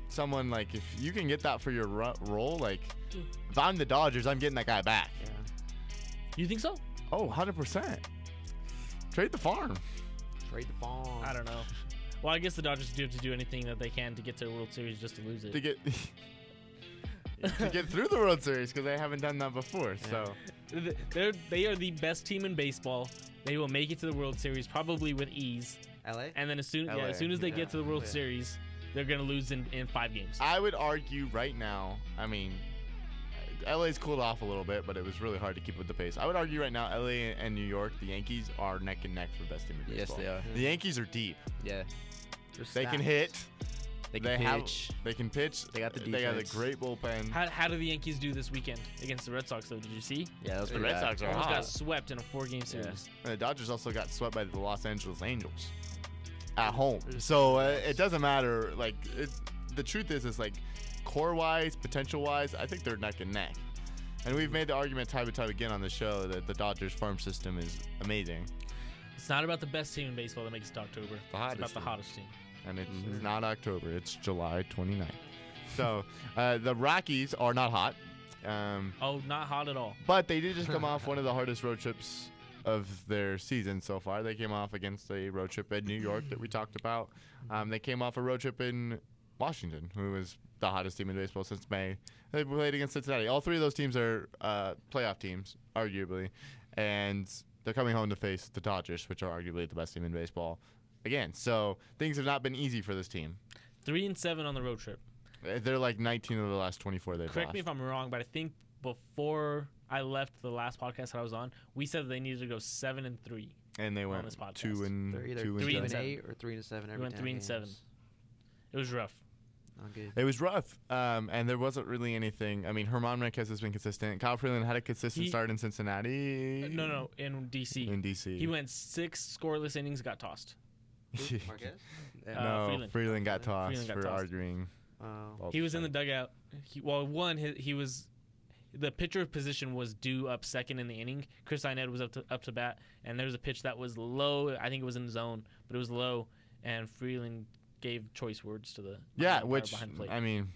someone like if you can get that for your role, like if I'm the Dodgers, I'm getting that guy back. Yeah. You think so? Oh, 100%. Trade the farm. Trade the farm. I don't know. Well, I guess the Dodgers do have to do anything that they can to get to the World Series just to lose it. to get to get through the World Series because they haven't done that before. So They are the best team in baseball. They will make it to the World Series probably with ease. LA? And then as soon LA, as they yeah. get to the World Yeah. Series, they're gonna lose in 5 games. I would argue right now. I mean, LA's cooled off a little bit, but it was really hard to keep with the pace. I would argue right now, LA and New York, the Yankees are neck and neck for best team in Yes, baseball. they are. The Yankees are deep. Yeah. They can hit. They can pitch. They can pitch. They got the They got a defense. great bullpen. How do the Yankees do this weekend against the Red Sox? Though, did you see? Yeah, that was The pretty Red bad. Sox are Almost hot. got swept in a 4-game series. And the Dodgers also got swept by the Los Angeles Angels at home. So it doesn't matter. Like the truth is like core-wise, potential-wise, I think they're neck and neck. And we've made the argument time and time again on the show that the Dodgers farm system is amazing. It's not about the best team in baseball that makes it to October. The It's hottest about the team. hottest team. And it's not October. It's July 29th. So the Rockies are not hot. Oh, not hot at all. But they did just come off one of the hardest road trips of their season so far. They came off against a road trip in New York that we talked about. They came off a road trip in Washington, who was the hottest team in baseball since May. They played against Cincinnati. All three of those teams are playoff teams, arguably. And they're coming home to face the Dodgers, which are arguably the best team in baseball. Again, so things have not been easy for this team. 3-7 on the road trip. They're like 19 of the last 24 they've Correct lost. me if I'm wrong, but I think before I left the last podcast that I was on, we said that they needed to go 7-3. And they on went this podcast. 2 and They're either 2 3 and and 10. 3-8 or 3-7 every We went 10 3-7. games. It was rough. Not good. It was rough, and there wasn't really anything. I mean, Herman Marquez has been consistent. Kyle Freeland had a consistent start in Cincinnati. No, in DC. In DC. He went 6 scoreless innings, got tossed. Marquez? No, Freeland got tossed Freeland got for tossed. arguing. Oh. false He was in the flag. dugout. He was. The pitcher position was due up second in the inning. Chris Inett was up to bat, and there was a pitch that was low. I think it was in the zone, but it was low, and Freeland gave choice words to the Yeah, umpire which behind plate. I mean,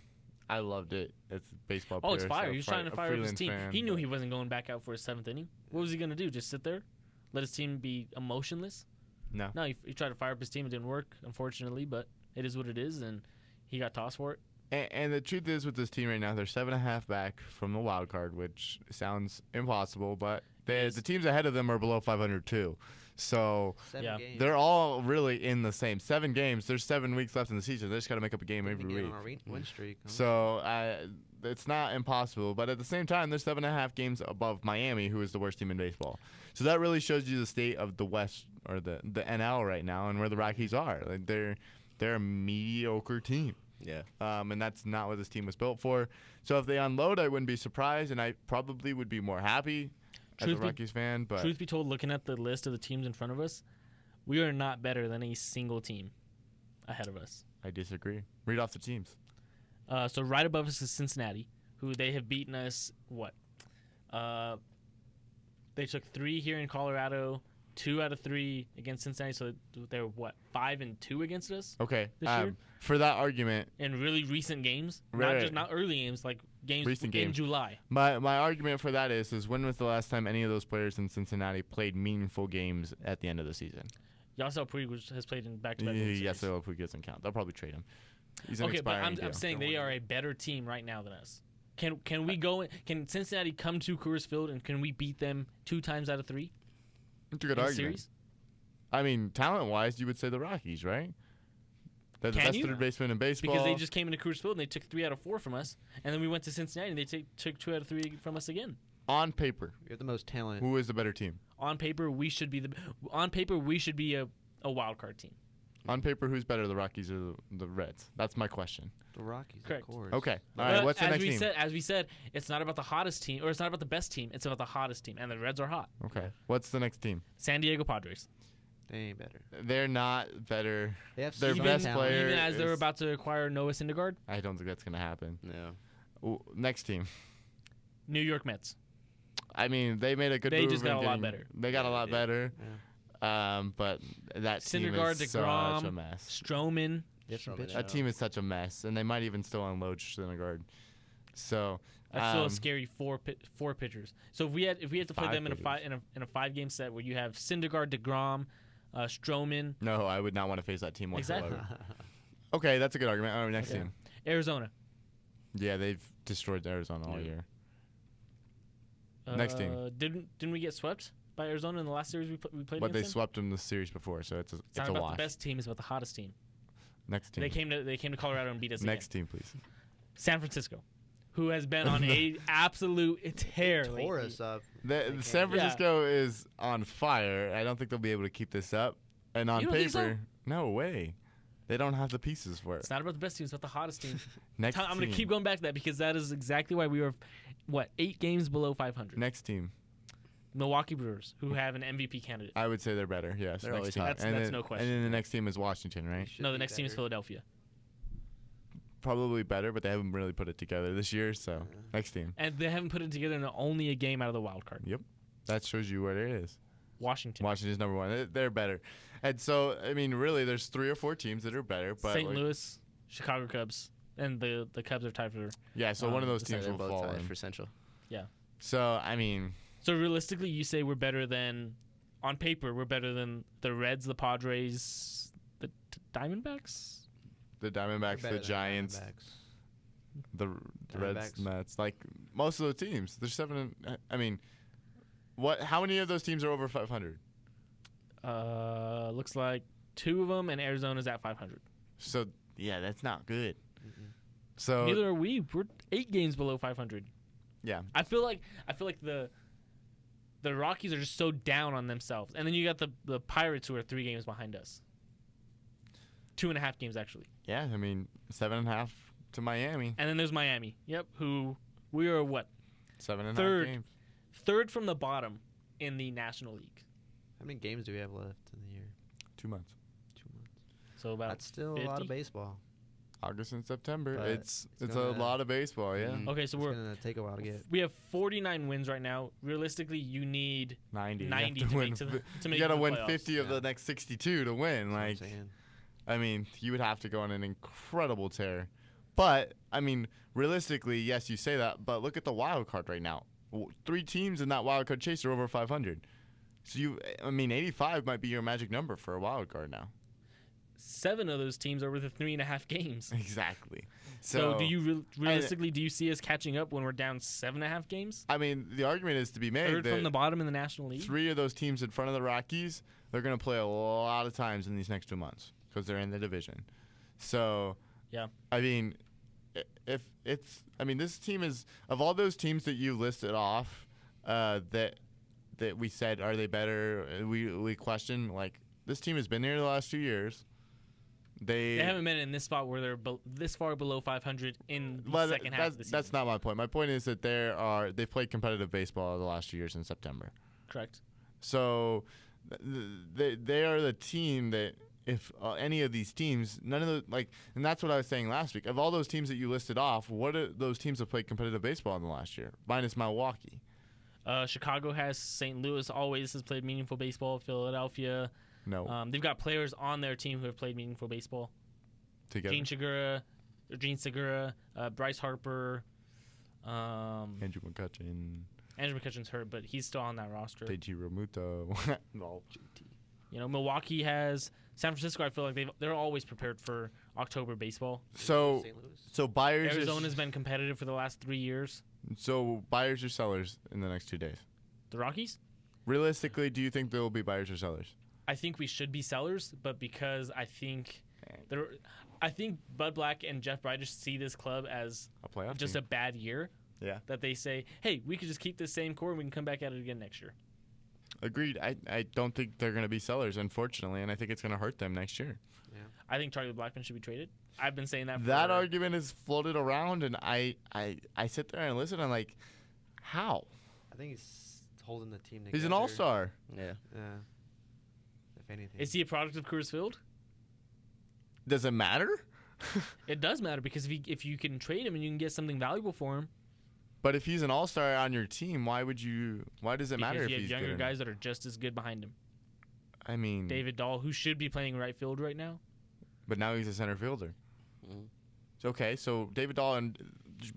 I loved it. It's baseball. Oh, it's player, fire! so He was trying to fire up his Freeland team. fan, He knew but- he wasn't going back out for his 7th inning. What was he gonna do? Just sit there? let his team be emotionless. No. No, he tried to fire up his team. It didn't work, unfortunately, but it is what it is, and he got tossed for it. And the truth is, with this team right now, they're 7.5 back from the wild card, which sounds impossible, but the teams ahead of them are below 500 too. So 7 games. they're all really in the same 7 games. There's 7 weeks left in the season. They just got to make up a game every week. On a win streak. Huh? So it's not impossible, but at the same time, they're 7.5 games above Miami, who is the worst team in baseball. So that really shows you the state of the West or the NL right now and where the Rockies are. Like they're a mediocre team. Yeah. And that's not what this team was built for. So if they unload, I wouldn't be surprised, and I probably would be more happy as a Rockies fan. But truth be told, looking at the list of the teams in front of us, we are not better than a single team ahead of us. I disagree. Read off the teams. So right above us is Cincinnati, who they have beaten us, what? They took 3 here in Colorado, 2 out of 3 against Cincinnati, so they're, what, 5-2 against us? Okay. This year? For that argument, In really recent games, Right. not early games, like games Recent in games. July. my argument for that is when was the last time any of those players in Cincinnati played meaningful games at the end of the season? Yasiel Puig has played in back-to-back World Yes, Series. Puig doesn't count. They'll probably trade him. He's an Okay, but expiring I'm deal. saying they are a better team right now than us. Can we go? Can Cincinnati come to Coors Field and can we beat them 2 times out of 3 It's a good in the argument. series? I mean, talent-wise, you would say the Rockies, right? They're the Can best you? third baseman in baseball. Because they just came into Coors Field and they took 3 out of 4 from us, and then we went to Cincinnati and they took 2 out of 3 from us again. on paper, You're the most talented. who is the better team? On paper, we should be a wild card team. On paper, who's better, the Rockies or the Reds? that's my question. The Rockies, Correct. of course. Okay. All But right. What's the as next we team? as we said, it's not about the hottest team, or it's not about the best team. It's about the hottest team, and the Reds are hot. Okay. What's the next team? San Diego Padres. They ain't better. They're not better. They have Their some best talent. player Even as they're is- about to acquire Noah Syndergaard, I don't think that's going to happen. No. Next team. New York Mets. I mean, they made a good They move. just got in a lot getting- better. They got a lot better. Yeah. But that team Syndergaard, is such DeGrom, a mess. Stroman. They have some Stroman, pitching. That team is such a mess, and they might even still unload Syndergaard. So That's still a scary four pitchers. So if we had to play 5 them in a pitchers. 5-game set where you have Syndergaard, DeGrom, Stroman, no, I would not want to face that team whatsoever. Exactly. Okay, that's a good argument. All right, next Okay. team. Arizona. Yeah, they've destroyed Arizona all Yeah. year. Next team. Didn't we get swept by Arizona in the last series we played But they against them? swept them the series before, so it's It's a not about wash. the best team. It's about the hottest team. Next team. They came to Colorado and beat us. Next again. team, please. San Francisco, who has been on a absolute tear Tore lately. us up. The San Francisco is on fire. I don't think they'll be able to keep this up. And on You don't think so? paper, no way. They don't have the pieces for it. It's not about the best team. It's about the hottest team. Next I'm going team. to keep going back to that because that is exactly why we were, 8 games below 500. Next team. Milwaukee Brewers, who have an MVP candidate. I would say they're better. Yes. They're next always team. hot. And That's then- no question. And then the next team is Washington, right? No, the next team is Philadelphia. Probably better, but they haven't really put it together this year. So next team. And they haven't put it together in only a game out of the wild card. Yep. That shows you where it is. Washington. Washington's number 1. They're better. And so, I mean, really, there's 3 or 4 teams that are better. But St. like, Louis, Chicago Cubs, and the Cubs are tied for. Yeah, so one of those Looks like teams they're will both fall tied in. for Central. So, I mean, So realistically, you say we're better than, on paper, we're better than the Reds, the Padres, the Diamondbacks. the Diamondbacks, the Giants, the Reds, Diamondbacks. Mets, like most of the teams. There's 7. I mean, what? How many of those teams are over 500? Looks like 2 of them, and Arizona's at 500. So yeah, that's not good. So Neither are we. We're 8 games below 500. yeah, I feel like the Rockies are just so down on themselves, and then you got the Pirates who are 3 games behind us. 2.5 games actually, yeah. I mean, 7.5 to Miami. and then there's Miami. Yep, who we are 7.5 Third. games. third from the bottom in the National League. How many games do we have left in the year? 2 months. 2 months. So about That's still a 50? lot of baseball. August and September. But It's a gonna- lot of baseball. Yeah, Mhm. Okay, so It's gonna take a while to get. we have 49 wins right now. Realistically, you need 90. You 90 have to win make to the, to you make gotta the win playoffs. 50 of Yeah. the next 62 to win. That's what I'm Like, saying. I mean, you would have to go on an incredible tear. But, I mean, realistically, yes, you say that, but look at the wild card right now. 3 teams in that wild card chase are over 500. So 85 might be your magic number for a wild card now. 7 of those teams are within 3.5 games. Exactly. So do you realistically do you see us catching up when we're down 7.5 games? I mean, the argument is to be made Third that from the bottom in the National League. 3 of those teams in front of the Rockies, they're going to play a lot of times in these next 2 months because they're in the division. So, yeah. I mean, this team is, of all those teams that you listed off, that we said, are they better? We question, like, this team has been here the last 2 years. They haven't been in this spot where they're this far below 500 in the second half of the season. That's not my point. My point is that they've played competitive baseball the last 2 years in September. Correct. So they are the team that if any of these teams, none of the and that's what I was saying last week. Of all those teams that you listed off, what are those teams that played competitive baseball in the last year, minus Milwaukee? Chicago has. St. Louis always has played meaningful baseball. Philadelphia. No. They've got players on their team who have played meaningful baseball. Together. Gene Segura, Bryce Harper. Andrew McCutchen. Andrew McCutchen's hurt, but he's still on that roster. Teiji Romuto. No. JT. Milwaukee has. San Francisco, I feel like they're always prepared for October baseball. So buyers. Arizona's been competitive for the last 3 years. So buyers or sellers in the next 2 days? The Rockies? Realistically, do you think there will be buyers or sellers? I think we should be sellers, but because I think Bud Black and Jeff Bridges see this club as A playoff just team. a bad year. Yeah. That they say, hey, we could just keep this same core and we can come back at it again next year. Agreed. I don't think they're going to be sellers, unfortunately, and I think it's going to hurt them next year. Yeah. I think Charlie Blackmon should be traded. I've been saying that for That argument is floated around, and I sit there and listen. I'm like, how? I think he's holding the team together. He's an all-star. Yeah. Yeah. If anything. Is he a product of Coors Field? Does it matter? It does matter because if you can trade him and you can get something valuable for him. But if he's an all-star on your team, why does it matter if you have he's younger good? guys that are just as good behind him. I mean, David Dahl, who should be playing right field right now. but now he's a center fielder. Mhm. Okay, so David Dahl and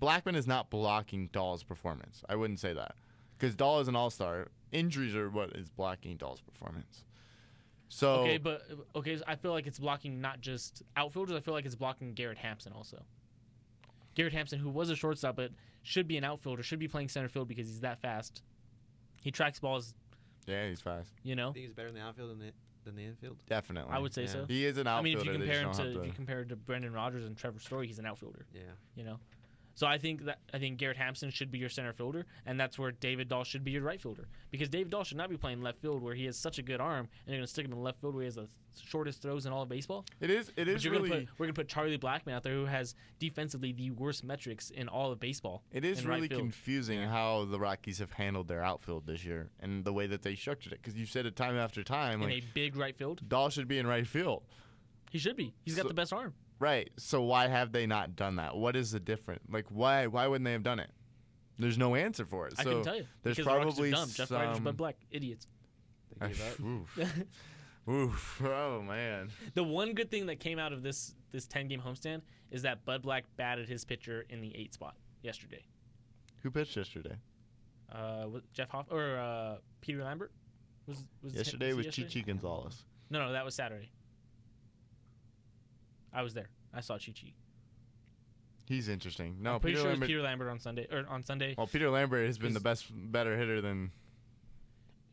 Blackman is not blocking Dahl's performance. I wouldn't say that because Dahl is an all-star. Injuries are what is blocking Dahl's performance. So So I feel like it's blocking not just outfielders. I feel like it's blocking Garrett Hampson also. Garrett Hampson, who was a shortstop but should be an outfielder, should be playing center field because he's that fast. He tracks balls. yeah, he's fast. I think he's better in the outfield than the infield. Definitely, I would say so. He is an I mean, outfielder. if they you just compare him to Brendan Rodgers and Trevor Story, he's an outfielder. Yeah. So I think Garrett Hampson should be your center fielder, and that's where David Dahl should be your right fielder. Because David Dahl should not be playing left field where he has such a good arm, and you're going to stick him in left field where he has the shortest throws in all of baseball. It is We're going to put Charlie Blackmon out there who has defensively the worst metrics in all of baseball. It is in right really field. confusing how the Rockies have handled their outfield this year and the way that they structured it. Because you've said it time after time, In like a big right field. Dahl should be in right field. He should be. He's got So- the best arm. Right. So why have they not done that? What is the difference? Like why wouldn't they have done it? There's no answer for it. I So couldn't tell you. there's Because the Rockies are probably dumb. Jeff Bridges, some- Bud Black, idiots. They gave up. Oof. Oof. Oh man. The one good thing that came out of this 10-game homestand is that Bud Black batted his pitcher in the 8 spot yesterday. Who pitched yesterday? Jeff Hoff or Peter Lambert was Yesterday was yesterday? Chichi Gonzalez. No, that was Saturday. I was there. I saw Chi-Chi. He's interesting. No, I'm pretty Peter sure Lambert. it was Peter Lambert on Sunday. Well, Peter Lambert has been the 'Cause- better hitter than,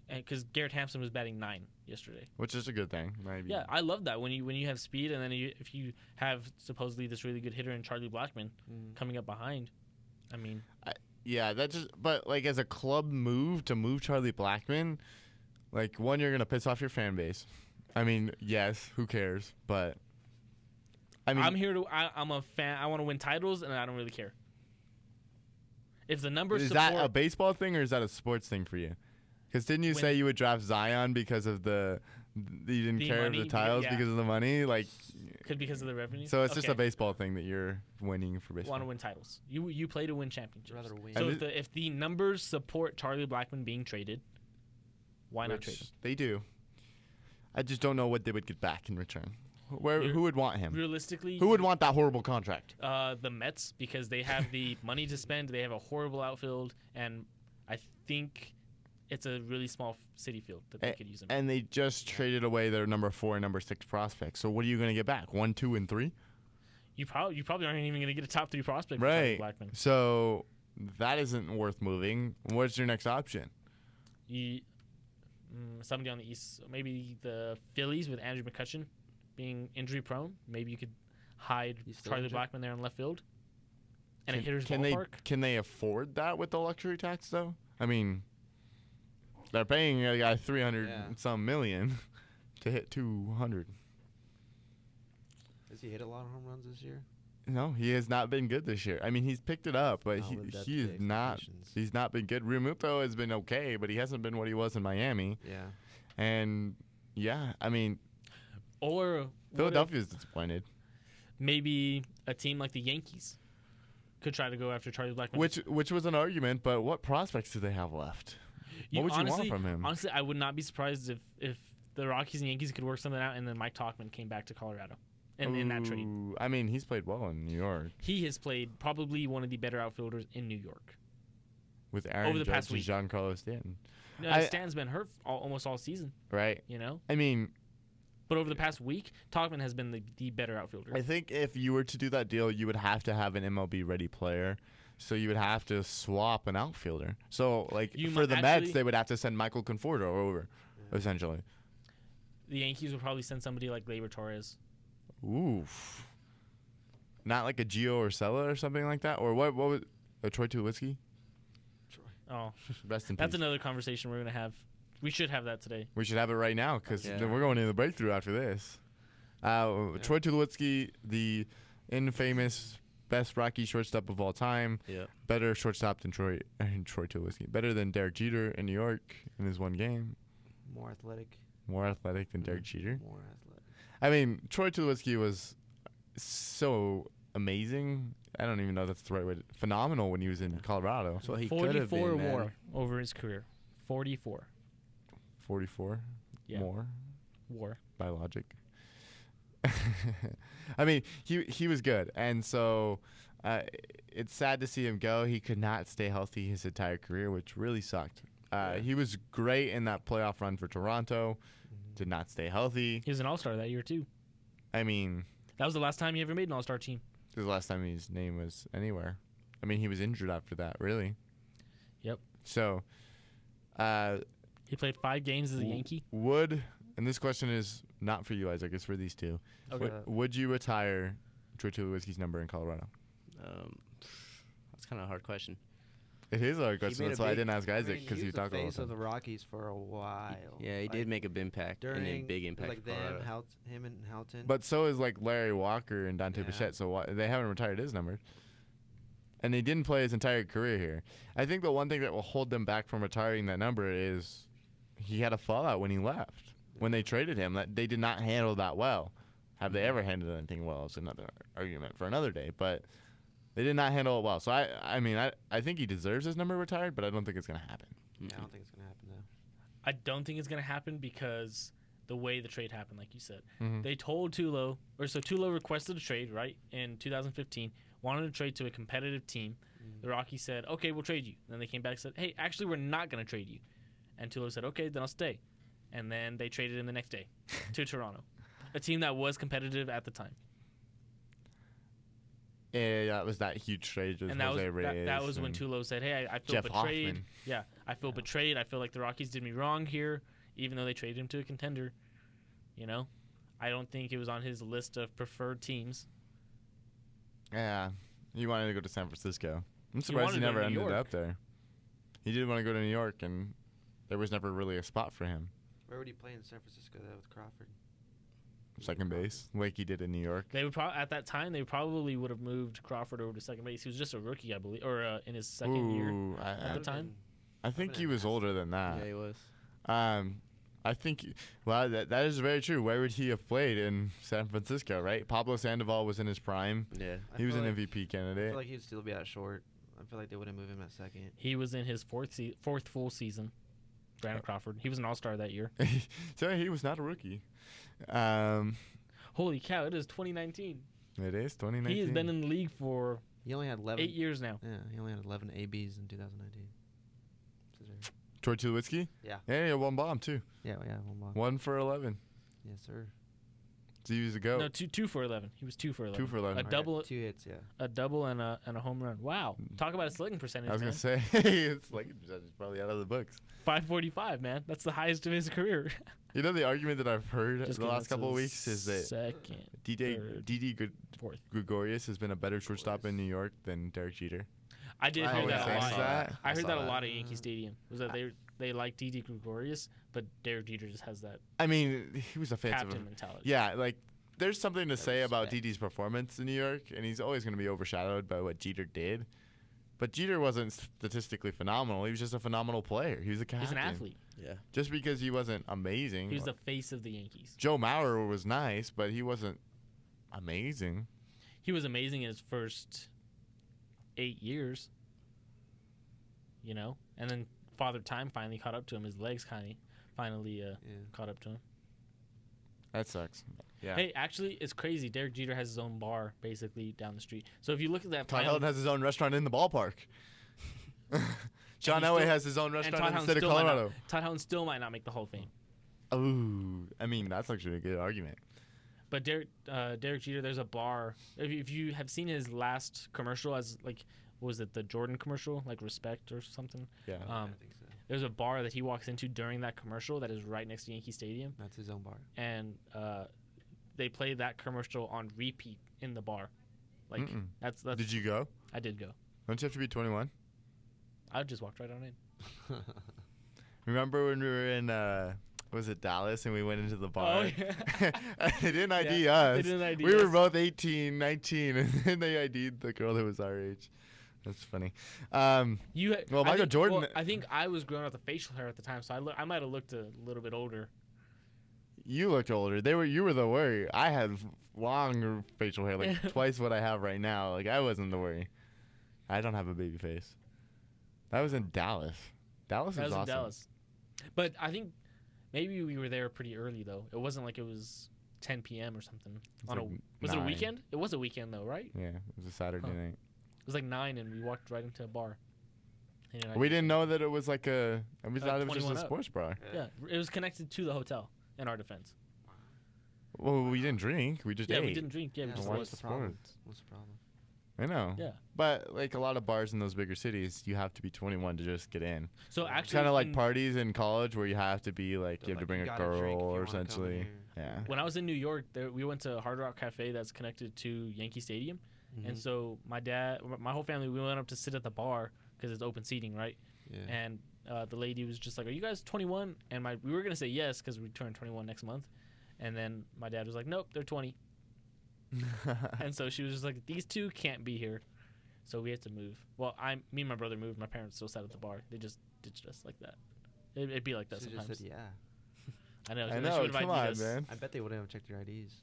Because Garrett Hampson was batting 9 yesterday. which is a good thing. Maybe. Yeah, I love that when you have speed and then if you have supposedly this really good hitter in Charlie Blackmon coming up behind. I mean, Yeah, but like as a club move to move Charlie Blackmon, like one, you're gonna piss off your fan base. I mean, yes, who cares? But I mean, I'm here to. I'm a fan. I want to win titles, and I don't really care. If the numbers is support, that a baseball thing or is that a sports thing for you? Because didn't you say you would draft Zion because of you didn't The care of money, the titles yeah. because of the money? Like, could because of the revenue. so it's just Okay. a baseball thing that you're winning for baseball. Want to win titles. You play to win championships. Rather win. So And if the numbers support Charlie Blackmon being traded, why not trade him? They do. I just don't know what they would get back in return. Who would want him? Realistically, Who would want that horrible contract? the Mets, because they have the money to spend. They have a horrible outfield, and I think it's a really small city field that they could use him. And they just traded away their number 4 and number 6 prospects. So what are you going to get back? 1, 2, and 3? You probably aren't even going to get a top 3 prospect. Right. Blackman. So that isn't worth moving. What's your next option? Somebody on the East, maybe the Phillies with Andrew McCutchen being injury prone. Maybe you could hide Charlie injured? Blackman there in left field. And a hitter's ballpark. Can they afford that with the luxury tax though? I mean, they're paying a guy 300 some million to hit 200. Has he hit a lot of home runs this year? No, he has not been good this year. I mean, he's picked it up, but Not lived up he to is not. expectations. He's not been good. Realmuto has been okay, but he hasn't been what he was in Miami. Yeah. And yeah, I mean, Or Philadelphia's disappointed. maybe a team like the Yankees could try to go after Charlie Blackman. Which was an argument, but what prospects do they have left? What would you want from him? Honestly, I would not be surprised if the Rockies and Yankees could work something out, and then Mike Tauchman came back to Colorado, in that trade. I mean, he's played well in New York He has played probably one of the better outfielders in New York. with Aaron over the Judge past and week. Giancarlo Stanton. Stan's been hurt almost all season, Right. you know. I mean, But over the past week, Tauchman has been the better outfielder. I think if you were to do that deal, you would have to have an MLB ready player. So you would have to swap an outfielder. So like You for might the Mets, actually- they would have to send Michael Conforto over, essentially. The Yankees would probably send somebody like Gleyber Torres. Oof. Not like a Gio Urshela or something like that, or what was a Troy Tulowitzki? Oh, Rest in that's peace. another conversation we're gonna have. We should have that today. We should have it right now because Yeah. then we're going into the breakthrough after this. Troy Tulowitzki, the infamous best Rocky shortstop of all time. Yeah. Better shortstop than Troy Tulowitzki. Better than Derek Jeter in New York in his one game. More athletic. More athletic than Derek Jeter. More athletic. I mean, Troy Tulowitzki was so amazing. I don't even know if that's the right way. Phenomenal when he was in Colorado. So he could have 44 been, man. WAR over his career. 44 44 Yeah. more WAR. by logic. I mean, he was good, and so it's sad to see him go. He could not stay healthy his entire career, which really sucked. He was great in that playoff run for Toronto. Did not stay healthy. He was an All-Star that year too. I mean, That was the last time he ever made an All-Star team. this is the last time his name was anywhere. I mean, he was injured after that, really. Yep. So, He played 5 games as a Yankee. and this question is not for you, Isaac. It's for these two. Okay. Would you retire Troy Tulowitzki's number in Colorado? That's kind of a hard question. It is a hard question. made a That's why I big- didn't ask Isaac he because was you the talk all the face of the time. Rockies for a while. Yeah, he Like, did make a big impact and a big it was impact like for them, Colorado. him and Houghton. But so is like Larry Walker and Dante Yeah. Bichette. So they haven't retired his number. And he didn't play his entire career here. I think the one thing that will hold them back from retiring that number is he had a fallout when he left. When they traded him, that they did not handle that well. Have they ever handled anything well is another argument for another day. But they did not handle it well. So I think he deserves his number retired, but I don't think it's going to happen. Yeah, I don't think it's gonna happen though. I don't think it's going to happen because the way the trade happened, like you said. Mhm. They told Tulo requested a trade, right, in 2015, wanted to trade to a competitive team. The Rockies said, okay, we'll trade you. Then they came back and said, hey, actually, we're not going to trade you. And Tulo said, okay, then I'll stay. And then they traded him the next day to Toronto, a team that was competitive at the time. Yeah, that was that huge trade with And that was, Jose Reyes. that was when and Tulo said, hey, I feel Jeff betrayed. Hoffman. Yeah, I feel betrayed. I feel like the Rockies did me wrong here, even though they traded him to a contender. You know? I don't think it was on his list of preferred teams. Yeah, he wanted to go to San Francisco. I'm wanted surprised he to go to never New ended York. up there. He did want to go to New York, and there was never really a spot for him. Where would he play in San Francisco though with Crawford? Second base, like he did in New York. They would at that time they probably would have moved Crawford over to second base. He was just a rookie, I believe, or in his second year. Ooh, at the time. I think he was older than that. Yeah, he was. I think, that is very true. Where would he have played in San Francisco, right? Pablo Sandoval was in his prime. Yeah. He was an like, MVP I candidate. feel like he'd still be at short. I feel like they wouldn't move him at second. He was in his fourth full season. Brandon Crawford. He was an All-Star that year. So he was not a rookie. Holy cow! It is 2019. It is 2019. He has been in the league for He only had 11. 8 years now. Yeah, he only had 11 ABs in 2019. Troy Tulowitzki? Yeah. Yeah, one bomb, too. Yeah, one more. 1 for 11. Yes, sir. So he was a goat. No, two for 11. He was 2 for 11. 2 for 11. A double, 2 hits, yeah. a double, and a home run. Wow. Talk about a slugging percentage. I was man. going to say, it's like it's probably out of the books. 545, man. That's the highest of his career. You know, the argument that I've heard Just the kidding, last that's couple of his weeks is that second, third, Didi fourth. Gregorius has been a better shortstop in New York than Derek Jeter. I did I hear always that a say lot. that. I heard saw that a that. lot at Yankee Stadium. Was that they like Didi Gregorius, but Derek Jeter just has that I mean, he was a fan of captain mentality. Yeah, like there's something to say about respect. Didi's performance in New York, and he's always going to be overshadowed by what Jeter did. But Jeter wasn't statistically phenomenal. He was just a phenomenal player. He was a captain. He's an athlete. Yeah. Just because he wasn't amazing. He was the face of the Yankees. Joe Mauer was nice, but he wasn't amazing. He was amazing in his first 8 years. You know, and then Father Time finally caught up to him. His legs finally caught up to him. That sucks. Yeah. Hey, actually, it's crazy. Derek Jeter has his own bar basically down the street. So if you look at that, Todd final- Helton has his own restaurant in the ballpark. John he Elway still- has his own and restaurant Todd in the Helton state of still might not- Colorado. Todd Helton still might not make the Hall of Fame. Oh, I mean, that's actually a good argument. But Derek Jeter, there's a bar. If you have seen his last commercial, as like, what was it, the Jordan commercial, like Respect or something? Yeah. I think so. There's a bar that he walks into during that commercial that is right next to Yankee Stadium, That's his own bar. and they play that commercial on repeat in the bar. Like Mm-mm. that's Did you go? I did go. Don't you have to be 21? I just walked right on in. Remember when we were in, was it Dallas, and we went into the bar? Oh yeah. They didn't ID Yeah, us. they didn't ID we were us. both 18, 19, and then they ID'd the girl that was our age. That's funny. Well, I Michael think, Jordan. well, I think I was growing out the facial hair at the time, so I might have looked a little bit older. You looked older. You were the worry. I had long facial hair, like twice what I have right now. Like I wasn't the worry. I don't have a baby face. That was in Dallas. Dallas That is was in awesome. Dallas. But I think maybe we were there pretty early though. It wasn't like it was 10 p.m. or something. It's On like was it a 9. weekend? It was a weekend though, right? Yeah, it was a Saturday Huh. night. It was like 9, and we walked right into a bar. And We didn't know that it was like a. We Uh, thought it was just 21 a up. sports bar. Yeah, it was connected to the hotel. In our defense. Well, we didn't drink. We just Yeah, ate. we didn't drink. Yeah, we Yeah, just watched what's watched. the problem? sports. What's the problem? I know. Yeah. But like a lot of bars in those bigger cities, you have to be 21 to just get in. So It's actually, kind of like in- parties in college where you have to be like They're you have to like, bring you a gotta drink if girl you or wanna come essentially. here. Yeah. when I was in New York, we went to Hard Rock Cafe that's connected to Yankee Stadium, Mm-hmm. and so my whole family, we went up to sit at the bar because it's open seating, right? Yeah. And the lady was just like, "Are you guys 21?" And we were gonna say yes because we turn 21 next month, and then my dad was like, "Nope, they're 20." And so she was just like, "These two can't be here," so we had to move. Well, me and my brother moved. My parents still sat at the bar. They just ditched us like that. It'd be like that Should've sometimes. just said yeah. I know. I she know. would've Come ID'd on, us. man. I bet they wouldn't have checked your IDs.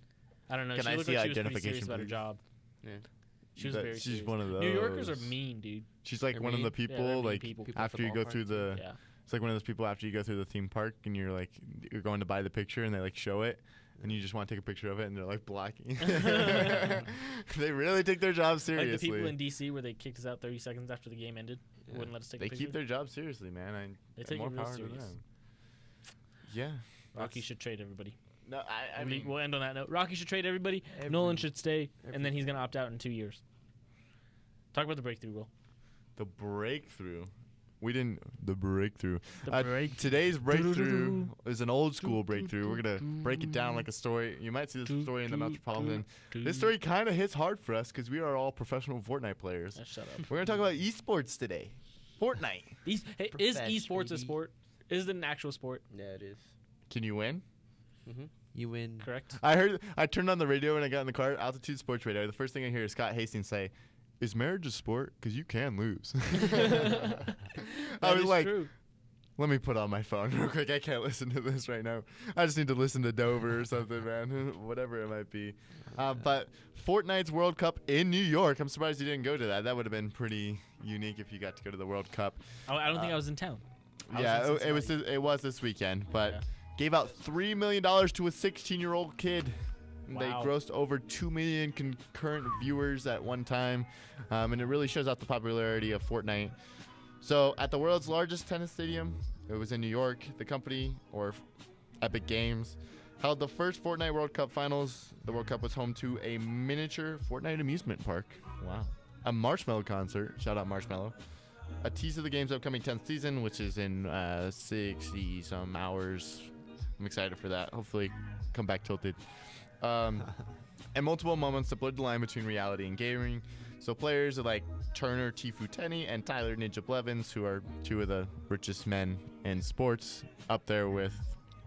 I don't know. Can she I looked see like she was pretty serious identification, about her please? job. Yeah. She was That- very she's serious. one of those. New Yorkers are mean, dude. She's like They're one of mean? the Yeah, they're people mean like people. People at after the you go ballpark through the. Yeah. It's like one of those people after you go through the theme park and you're like you're going to buy the picture and they like show it and you just want to take a picture of it and they're like blocking. They really take their job seriously. Like the people in DC where they kicked us out 30 seconds after the game ended. Yeah. Wouldn't let us take They a picture. keep their job seriously, man. They take more it real power to serious. them. Yeah. Rocky that's- should trade everybody. No, I mean, We'll end on that note. Rocky should trade everybody. Nolan should stay, and then he's gonna opt out in 2 years. Talk about the breakthrough, Will. the breakthrough. The breakthrough. The break. Today's breakthrough is an old school breakthrough. We're going to break it down like a story. You might see this story in the Metropolitan. This story kind of hits hard for us because we are all professional Fortnite players. Shut up. We're going to talk about esports today. Fortnite. Is Profesh, esports a baby. sport? Is it an actual sport? Yeah, it is. Can you win? You win. Correct. I turned on the radio when I got in the car, Altitude Sports Radio. The first thing I hear is Scott Hastings say, "Is marriage a sport? Because you can lose." I That was is like, true. let me put on my phone real quick. I can't listen to this right now. I just need to listen to Dover or something, man. Whatever it might be. But Fortnite's World Cup in New York. I'm surprised you didn't go to that. That would have been pretty unique if you got to go to the World Cup. I don't think I was in town. I was Yeah, in it was Cincinnati. it was this weekend, but Yeah. gave out $3 million to a 16-year-old kid. They Wow. grossed over 2 million concurrent viewers at one time, and it really shows out the popularity of Fortnite. So at the world's largest tennis stadium, it was in New York, the company, or Epic Games, held the first Fortnite World Cup finals. The World Cup was home to a miniature Fortnite amusement park. Wow. A Marshmallow concert. Shout out Marshmallow. A tease of the game's upcoming 10th season, which is in 60-some hours. I'm excited for that. Hopefully come back tilted. And multiple moments that blurred the line between reality and gaming. So players like Turner Tifuteni and Tyler Ninja Blevins, who are two of the richest men in sports, up there with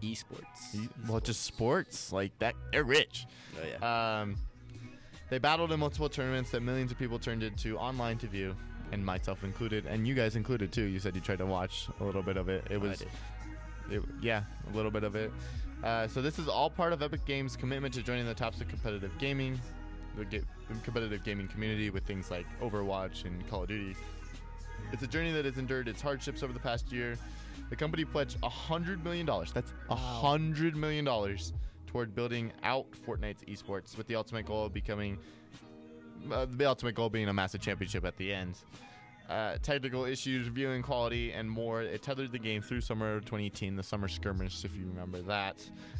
Esports. Well, just sports like that. They're rich. Oh yeah. They battled in multiple tournaments that millions of people turned into online to view, and myself included, and you guys included too. You said you tried to watch a little bit of it. I did. Yeah, a little bit of it. So this is all part of Epic Games' commitment to joining the tops of competitive gaming, the competitive gaming community with things like Overwatch and Call of Duty. It's a journey that has endured its hardships over the past year. The company pledged $100 million. That's $100 million toward building out Fortnite's esports, with the ultimate goal being a massive championship at the end. Technical issues, viewing quality, and more. It tethered the game through summer of 2018, the summer skirmish, if you remember that.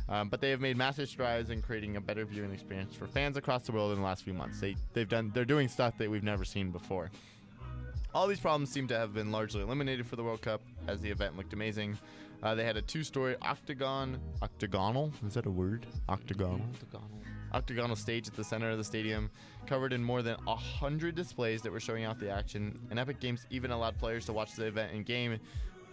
But they have made massive strides in creating a better viewing experience for fans across the world in the last few months. They're doing stuff that we've never seen before. All these problems seem to have been largely eliminated for the World Cup, as the event looked amazing. They had a two-story octagonal? Is that a word? Octagonal stage at the center of the stadium, covered in more than 100 displays that were showing out the action. And Epic Games even allowed players to watch the event in game,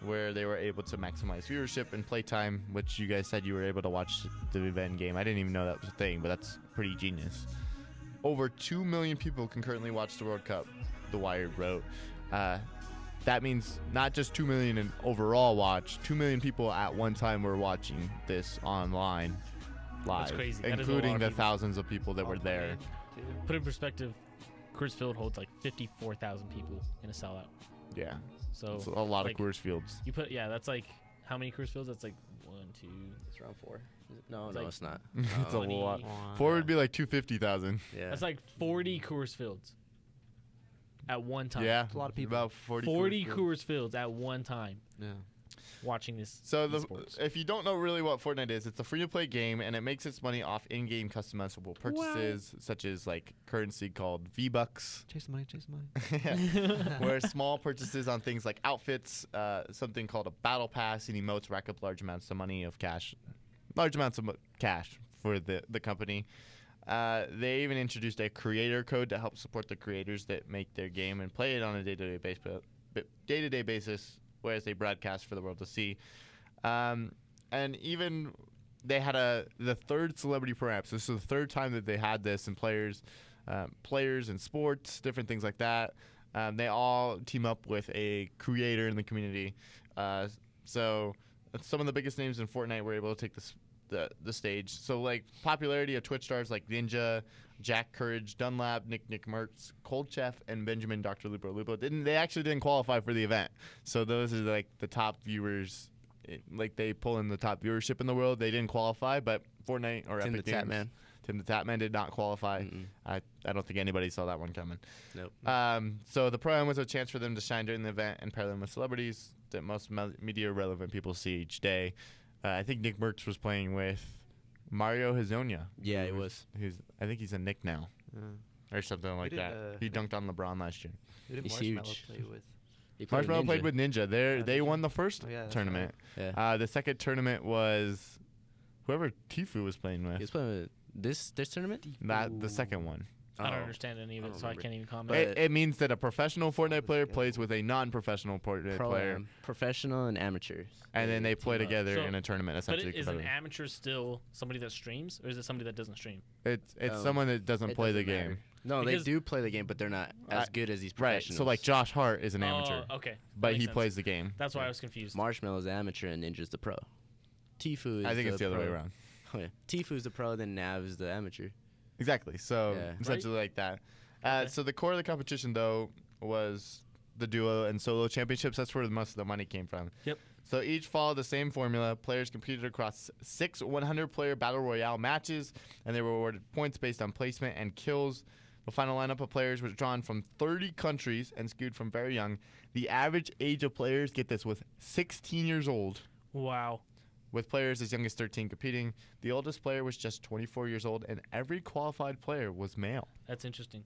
where they were able to maximize viewership and playtime, which you guys said you were able to watch the event in game. I didn't even know that was a thing, but that's pretty genius. Over 2 million people concurrently watched the World Cup, The Wired wrote. That means not just 2 million in overall watch, 2 million people at one time were watching this online live. That's crazy. That is a lot including of the people. thousands of people that were there. Put in perspective, Coors Field holds like 54,000 people in a sellout. Yeah. So It's a lot like, of Coors Fields. You put that's like how many Coors Fields? That's like 1, 2. It's around 4. Is it? No, It's no, like- it's not. It's a 20. lot. One. 4 would be like 250,000. Yeah. That's like 40 Coors Fields at one time. Yeah. It's a lot of people. About 40 40 Fields. Coors Fields at one time Yeah. watching this. So esports. if you don't know really what Fortnite is, it's a free-to-play game, and it makes its money off in-game customizable purchases, such as like currency called V-Bucks, Chase the money, chase the money. where small purchases on things like outfits, something called a battle pass, and emotes rack up large amounts of cash for the company. They even introduced a creator code to help support the creators that make their game and play it on a day-to-day basis, whereas they broadcast for the world to see. And even they had the third celebrity perhaps. This is the third time that they had this, and players in sports, different things like that. They all team up with a creator in the community. So some of the biggest names in Fortnite were able to take the stage. So like popularity of Twitch stars like Ninja, Jack Courage, Dunlap, Nick Mertz, Cold Chef, and Benjamin Dr. Lupo they actually didn't qualify for the event. So those are like the top viewers. Like they pull in the top viewership in the world. They didn't qualify, but Fortnite or Tim Epic the Games, Tatman. Tim the Tatman did not qualify. Mm-mm. I don't think anybody saw that one coming. Nope. So the program was a chance for them to shine during the event and pair them with celebrities that most media relevant people see each day. I think Nick Mertz was playing with Mario Hezonja. Yeah, he was. I think he's a Nick now or something like did, that. He dunked on LeBron last year. Who did He's Marshmallow huge. play with? He played with Marshmallow Ninja. played with Ninja. They Ninja. won the first Oh, yeah, that's tournament. Yeah. The second tournament was whoever Tifu was playing He with. was playing with this tournament. The second one. I don't Oh. understand any of I it, don't so I remember. can't even comment. But- It means that a professional Fortnite player plays with a non-professional Fortnite player, Professional and amateurs. and then they play team up. together So- in a tournament. But Essentially, is an competitive. amateur still somebody that streams, or is it somebody that doesn't stream? It's Um, someone that doesn't It play the doesn't game. matter. No, Because- they do play the game, but they're not as good as these Right. professionals. So like Josh Hart is an amateur, Oh, okay. That but makes he sense. plays the game. That's why I was confused. Marshmallow's the amateur and Ninja's the pro. Tifu is I think it's the other way pro. around. Oh, yeah. Tifu's the pro, then Nav is the amateur. Exactly. So Yeah. essentially like that. Okay. So the core of the competition though was the duo and solo championships. That's where most of the money came from. Yep. So each followed the same formula. Players competed across 6 100-player battle royale matches, and they were awarded points based on placement and kills. The final lineup of players was drawn from 30 countries and skewed from very young. The average age of players, get this, was 16 years old, Wow. with players as young as 13 competing. The oldest player was just 24 years old, and every qualified player was male. That's interesting.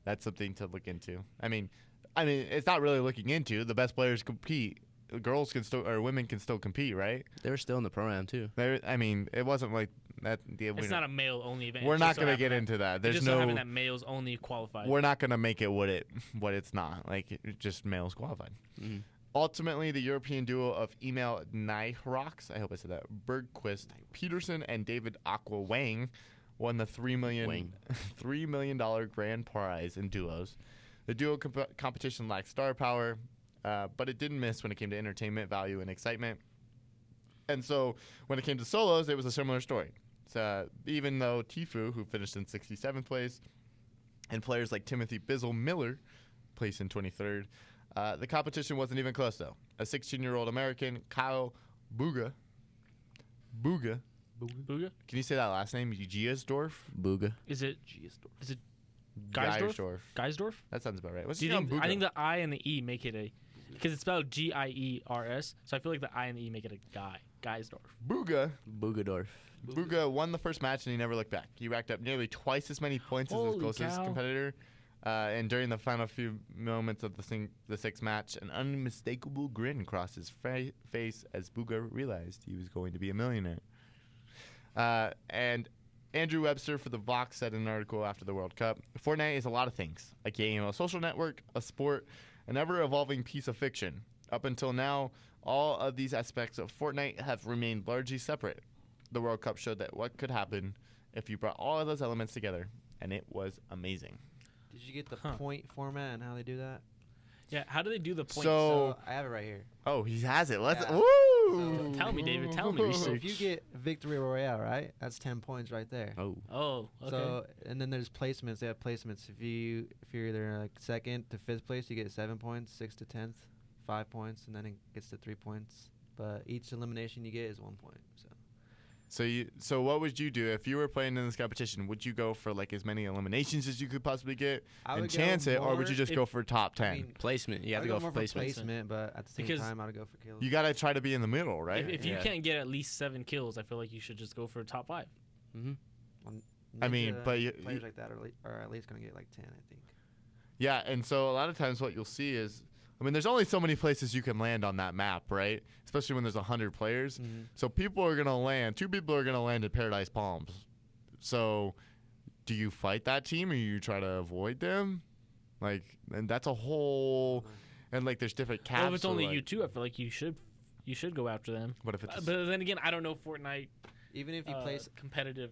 That's something to look into. I mean, it's not really looking into. The best players compete. Girls can still, or women can still compete, right? They were still in the program too. It wasn't like that. It's not a male-only event. We're It's not just so going to having get that- into that. it's There's just so no. having that males only qualified. We're not going to make it what it's not. Like, just males qualified. Mm-hmm. Ultimately, the European duo of Emil Nyhrox, I hope I said that, Bergquist Peterson, and David Aqua Wang won the $3 million grand prize in duos. The duo competition lacked star power, but it didn't miss when it came to entertainment value and excitement. And so when it came to solos, it was a similar story. So even though Tifu, who finished in 67th place, and players like Timothy Bizzle Miller placed in 23rd, the competition wasn't even close, though. A 16-year-old American, Kyle Buga. Booga? Can you say that last name? Giesdorf? Booga. Is it Geisdorf? Geisdorf? That sounds about right. What's Do you his think? name? I think the I and the E make it a, because it's spelled Giers. So I feel like the I and the E make it a guy. Geisdorf. Buga. Boogadorf. Buga won the first match and he never looked back. He racked up nearly twice as many points as his Holy closest cow. competitor. And during the final few moments of the sixth match, an unmistakable grin crossed his face as Buga realized he was going to be a millionaire. And Andrew Webster for the Vox said in an article after the World Cup, Fortnite is a lot of things. A game, a social network, a sport, an ever-evolving piece of fiction. Up until now, all of these aspects of Fortnite have remained largely separate. The World Cup showed that what could happen if you brought all of those elements together, and it was amazing. Did you get the point format and how they do that? Yeah. How do they do the points? So- I have it right here. Oh, he has it. Let's. Yeah. Woo! Tell me, David, tell me. So if you get Victory Royale, right? That's 10 points right there. Oh. Oh, okay. So and then there's placements. They have placements. If you're either like second to fifth place, you get 7 points. Sixth to 10th, 5 points, and then it gets to 3 points. But each elimination you get is 1 point. So what would you do if you were playing in this competition? Would you go for like as many eliminations as you could possibly get I and would go chance it, or would more you just if- go for top 10? I mean, Placement. You have I'd to go more for placement. placement, but at the same Because time, I'd go for kills. You gotta try to be in the middle, right? If you Yeah. can't get at least 7 kills, I feel like you should just go for a top 5. Mm-hmm. I mean, Ninja but players like that are at least gonna get like 10, I think. Yeah, and so a lot of times what you'll see is, I mean, there's only so many places you can land on that map, right? Especially when there's 100 players. So people are gonna land. 2 people are gonna land at Paradise Palms. So, do you fight that team or you try to avoid them? Like, and that's a whole. And like, there's different caps. Well, if it's so, only like, you two, I feel like you should go after them. What if it's? But then again, I don't know Fortnite Even if you place competitive.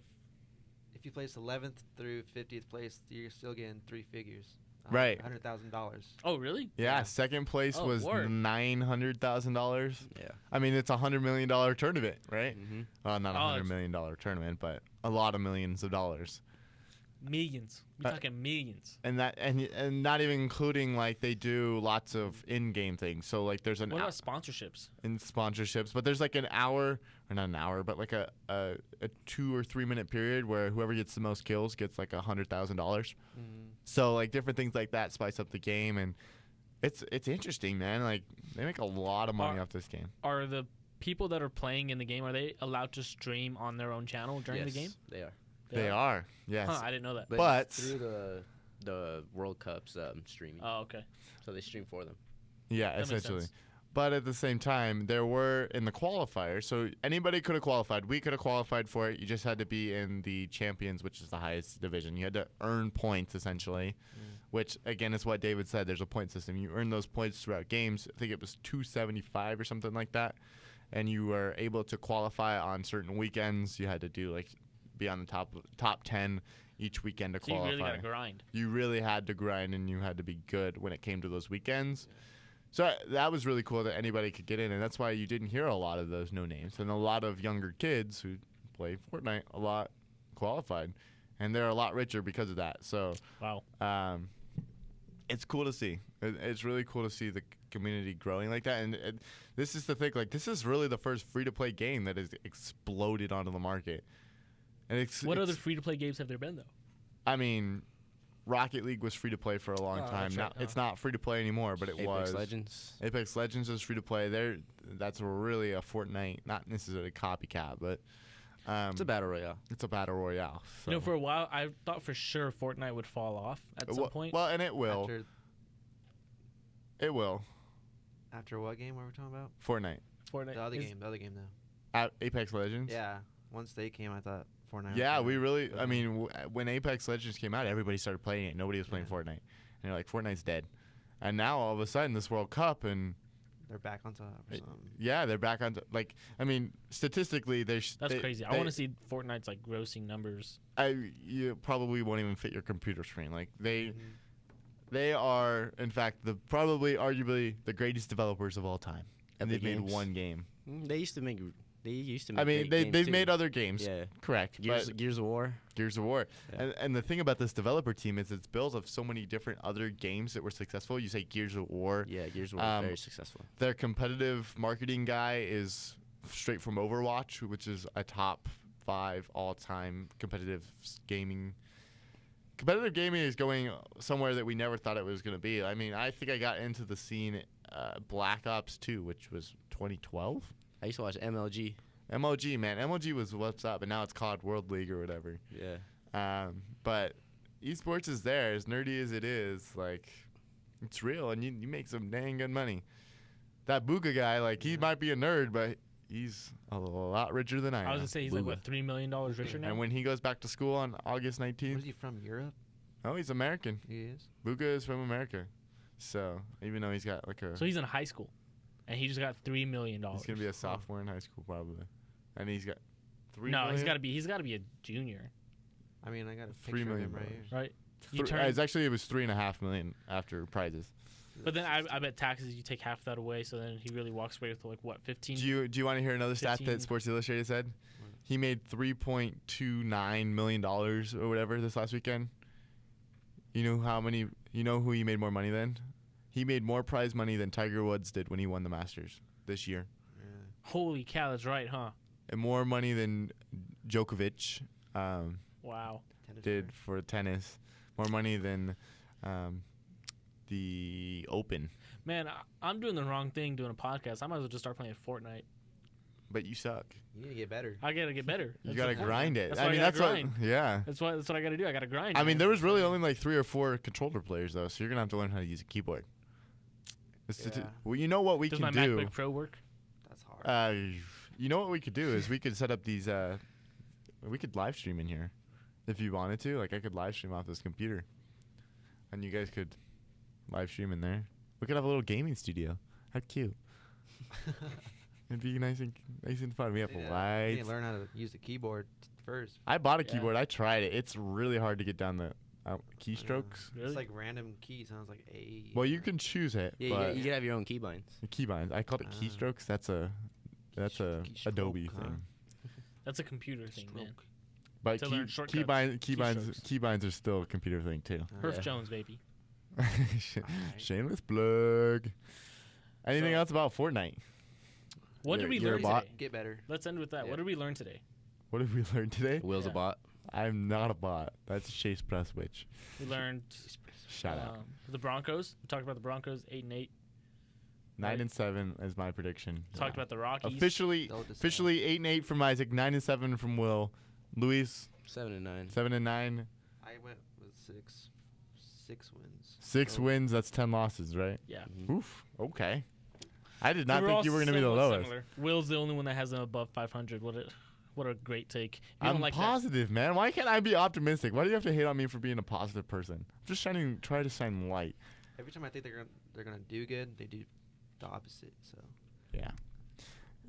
if you place 11th through 50th place, you're still getting 3 figures. Right. $100,000. Oh, really? Yeah, Yeah. second place Oh, was word. $900,000. Yeah. I mean, it's $100 million tournament, right? Mm-hmm. Well, not Oh, $100 it's- million tournament, but a lot of millions of dollars. Millions. We're Uh, talking millions. And that and not even including like they do lots of in-game things. So like there's an What about sponsorships? in sponsorships, but there's like an hour or not an hour, but like a 2 or 3 minute period where whoever gets the most kills gets like $100,000. So like different things like that spice up the game, and it's interesting, man. Like they make a lot of money Are- off this game. Are the people that are playing in the game, are they allowed to stream on their own channel during the game? They are. They are, yes. Huh, I didn't know that. But- through the World Cup's streaming, Oh, okay. so they stream for them. Yeah, That makes essentially. sense. But at the same time, there were in the qualifiers, so anybody could have qualified. We could have qualified for it. You just had to be in the champions, which is the highest division. You had to earn points, essentially, which, again, is what David said. There's a point system. You earn those points throughout games. I think it was 275 or something like that. And you were able to qualify on certain weekends. You had to do, like, be on the top 10 each weekend to So you qualify. really got to grind. You really had to grind, and you had to be good when it came to those weekends. So that was really cool that anybody could get in, and that's why you didn't hear a lot of those no names. And a lot of younger kids who play Fortnite a lot qualified, and they're a lot richer because of that. So Wow. it's cool to see. It's really cool to see the community growing like that. And this is the thing, like this is really the first free-to-play game that has exploded onto the market. And What other free-to-play games have there been, though? I mean, Rocket League was free to play for a long time. that's Now right, it's not free to play anymore, but it Apex was. Legends. Apex Legends is free to play. That's really a Fortnite, not necessarily a copycat, but It's a battle royale. it's a battle royale. So. You know, for a while, I thought for sure Fortnite would fall off at some point. Well, and it will. After, It will. after what game were we talking about? Fortnite. Fortnite The other is- game. The other game though. Apex Legends. Yeah. Once they came, I thought Fortnite. Yeah, was we gonna- really. was I gonna- mean, when Apex Legends came out, everybody started playing it. Nobody was playing Yeah. Fortnite, and you're like, Fortnite's dead. And now all of a sudden, this World Cup, and they're back on top or something. yeah, they're back on. Like, I mean, statistically, That's crazy. I want to see Fortnite's like grossing numbers. You probably won't even fit your computer screen. Like Mhm. they are, in fact, arguably the greatest developers of all time, and they've Epic made Games. one game. They used to make. I mean, they've made other games. Yeah. Correct. but Gears of War. Gears of War. Yeah. And the thing about this developer team is it's built of so many different other games that were successful. You say Gears of War. Yeah, Gears of War was Um, very successful. Their competitive marketing guy is straight from Overwatch, which is a top 5 all-time competitive gaming. Competitive gaming is going somewhere that we never thought it was going to be. I mean, I think I got into the scene Black Ops 2, which was 2012. I used to watch MLG. MLG, man. MLG was what's up, and now it's called World League or whatever. Yeah. But esports is there, as nerdy as it is. Like, it's real, and you make some dang good money. That Buga guy, like, he might be a nerd, but he's a lot richer than I am. I was gonna say he's like what $3 million richer now. And when he goes back to school on August What 19th, is he from? Europe? oh, he's American. He is. Buga is from America. So, even though he's got like a... So he's in high school, and he just got $3 million. he's going to be a sophomore in high school, probably. And he's got 3 No, million? he's got to be a junior, I mean, I got a 3 picture of million him right dollars. here. right? It was 3.5 million after prizes. But then I bet taxes, you take half that away, so then he really walks away with like what 15. Do you want to hear another stat 15. that Sports Illustrated said? He made $3.29 million or whatever this last weekend. You know how many? You know who he made more money than? He made more prize money than Tiger Woods did when he won the Masters this year, Yeah. Holy cow, that's right, huh? and more money than Djokovic Wow. Tennis did player. for tennis. More money than the Open. Man, I'm doing the wrong thing doing a podcast. I might as well just start playing Fortnite. But you suck. You need to get better. I gotta get better. You That's gotta the point. grind it. That's I why I mean, gotta that's grind. what. Yeah. That's what I gotta do. I gotta grind. I mean, man. there was really only like 3 or 4 controller players though, so you're gonna have to learn how to use a keyboard. Yeah. Well, you know what we Does can my do. MacBook Pro work? That's hard. You know what we could do is we could set up these. We could live stream in here, if you wanted to. Like I could live stream off this computer, and you guys could live stream in there. We could have a little gaming studio. How cute! It'd be nice and fun. We have Yeah, you need lights. to learn how to use the keyboard first. I bought a Yeah. keyboard. I tried it. It's really hard to get down the keystrokes. Really? It's like random keys. Sounds like A. Well, you can choose it, Yeah, but you could have your own keybinds. the keybinds. I called it Ah. keystrokes. That's a Keystroke, Adobe huh? thing. That's a computer thing, man. Stroke. But To learn shortcuts, keystrokes. keybinds are still a computer thing too. Herf Yeah. Jones, baby. Shameless plug. Anything So- else about Fortnite? What did we you're a learn bot? today? Get better. Let's end with that. Yeah. What did we learn today? What did we learn today? Will's Yeah. a bot. I'm not a bot. That's Chase Presswich. We learned Shout out. the Broncos. We talked about the Broncos 8-8. 9-7 is my prediction. Talked about the Rockies. officially They'll decide. 8-8 from Isaac, 9-7 from Will, Luis 7-9. 7-9, I went with six wins. 6 So- wins. That's 10 losses, right? Yeah. Oof. Okay. I did not We think all you were going to be the somewhat lowest. similar. Will's the only one that has them above 500. What a great take. If you I'm don't like positive, man. Why can't I be optimistic? Why do you have to hate on me for being a positive person? I'm just try to shine light. Every time I think they're gonna do good, they do the opposite. So Yeah.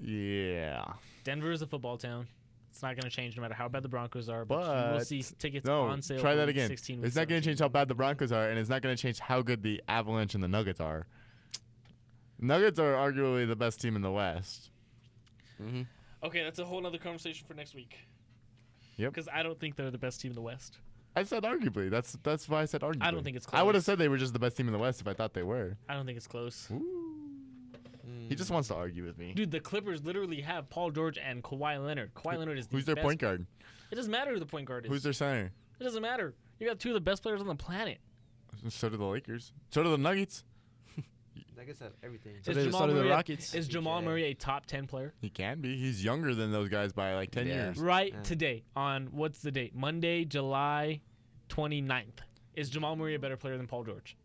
Yeah. that, Denver is a football town. It's not going to change no matter how bad the Broncos are. But you will But see tickets No, on sale. try for that week again. 16, week It's not going to 17. change how bad the Broncos are, and it's not going to change how good the Avalanche and the Nuggets are. Nuggets are arguably the best team in the West. Mm-hmm. Okay, that's a whole other conversation for next week. Yep. Because I don't think they're the best team in the West. I said arguably. That's why I said arguably. I don't think it's I would have close. said they were just the best team in the West if I thought they were. I don't think it's close. He just wants to argue with me. Dude, the Clippers literally have Paul George and Kawhi Leonard. Kawhi Leonard is the Who's their best. point guard? It doesn't matter who the point guard is. Who's their center? It doesn't matter. You got two of the best players on the planet. So do the Lakers. So do the Nuggets. Nuggets have everything. So Is do Jamal the Murray- Rockets. Is Jamal BJ. Murray a top 10 player? He can be. He's younger than those guys by like 10 Yeah. years. Right Yeah. today, on what's the date? Monday, July 29th. Is Jamal Murray a better player than Paul George?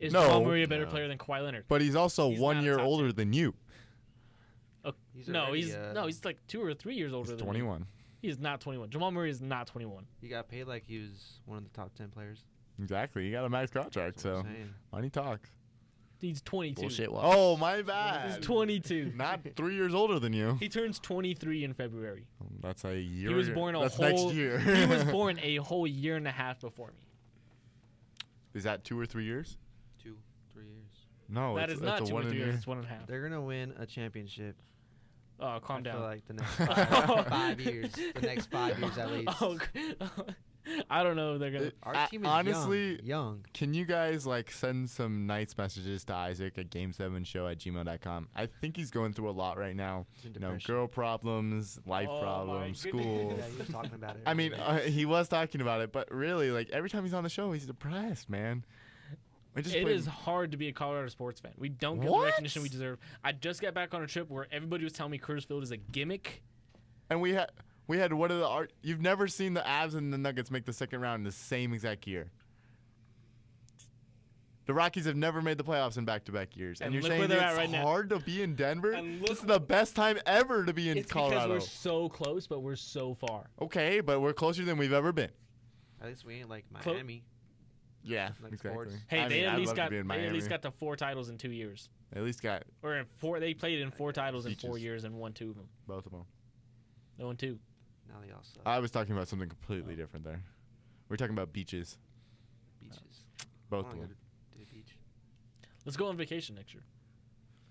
Is No. Jamal Murray a better No. player than Kawhi Leonard? But he's also He's 1 not a year top older than you. He's like 2 or 3 years older He's than me. 21. He is not 21. Jamal Murray is not 21. He got paid like he was one of the top 10 players. Exactly. He got a max contract, That's what so I'm saying. money talks. He's 22. Bullshit. Oh, my He's bad. 22. Not 3 years older than you. He turns 23 in February. That's a year. He was born That's next next year. He was born a whole year and a half before me. Is that 2 or 3 years? 2, 3 years. No, That it's, is not that's a 2 or one 3 in years. year. It's 1.5. They're gonna win a championship. Oh, calm I down. feel like the next 5 years. The next 5 years at least. Oh, I don't know if they're gonna. Our team is honestly, young. Can you guys like send some nice messages to Isaac at game7show@gmail.com? I think he's going through a lot right now. He's in You know, depression. girl problems, life Oh, my problems, goodness. school. Yeah, he was talking about it. I mean, earlier. he was talking about it, but really, like every time he's on the show, he's depressed, man. It is hard to be a Colorado sports fan. We don't get the What? recognition we deserve. I just got back on a trip where everybody was telling me Curtis Field is a gimmick. And we had one of the art. You've never seen the Avs and the Nuggets make the second round in the same exact year. The Rockies have never made the playoffs in back-to-back years, and, And you're look saying where they're at it's right now. hard to be in Denver. And This look- is the best time ever to be in It's Colorado. because we're so close, but we're so far. Okay, but we're closer than we've ever been. At least we ain't like Clo- Miami. Yeah, Like exactly. sports. Hey, I they mean, at I'd least love to got be in they at least Miami. got to 4 titles in 2 years, At least got or in 4. They played in 4 titles in 4 Beaches. years and won 2 of them. both of them. They won 2. Now they all suck. I was talking about something completely different there. We're talking about beaches, Beaches. both I of wanna them. go to the beach. Let's go on vacation next year.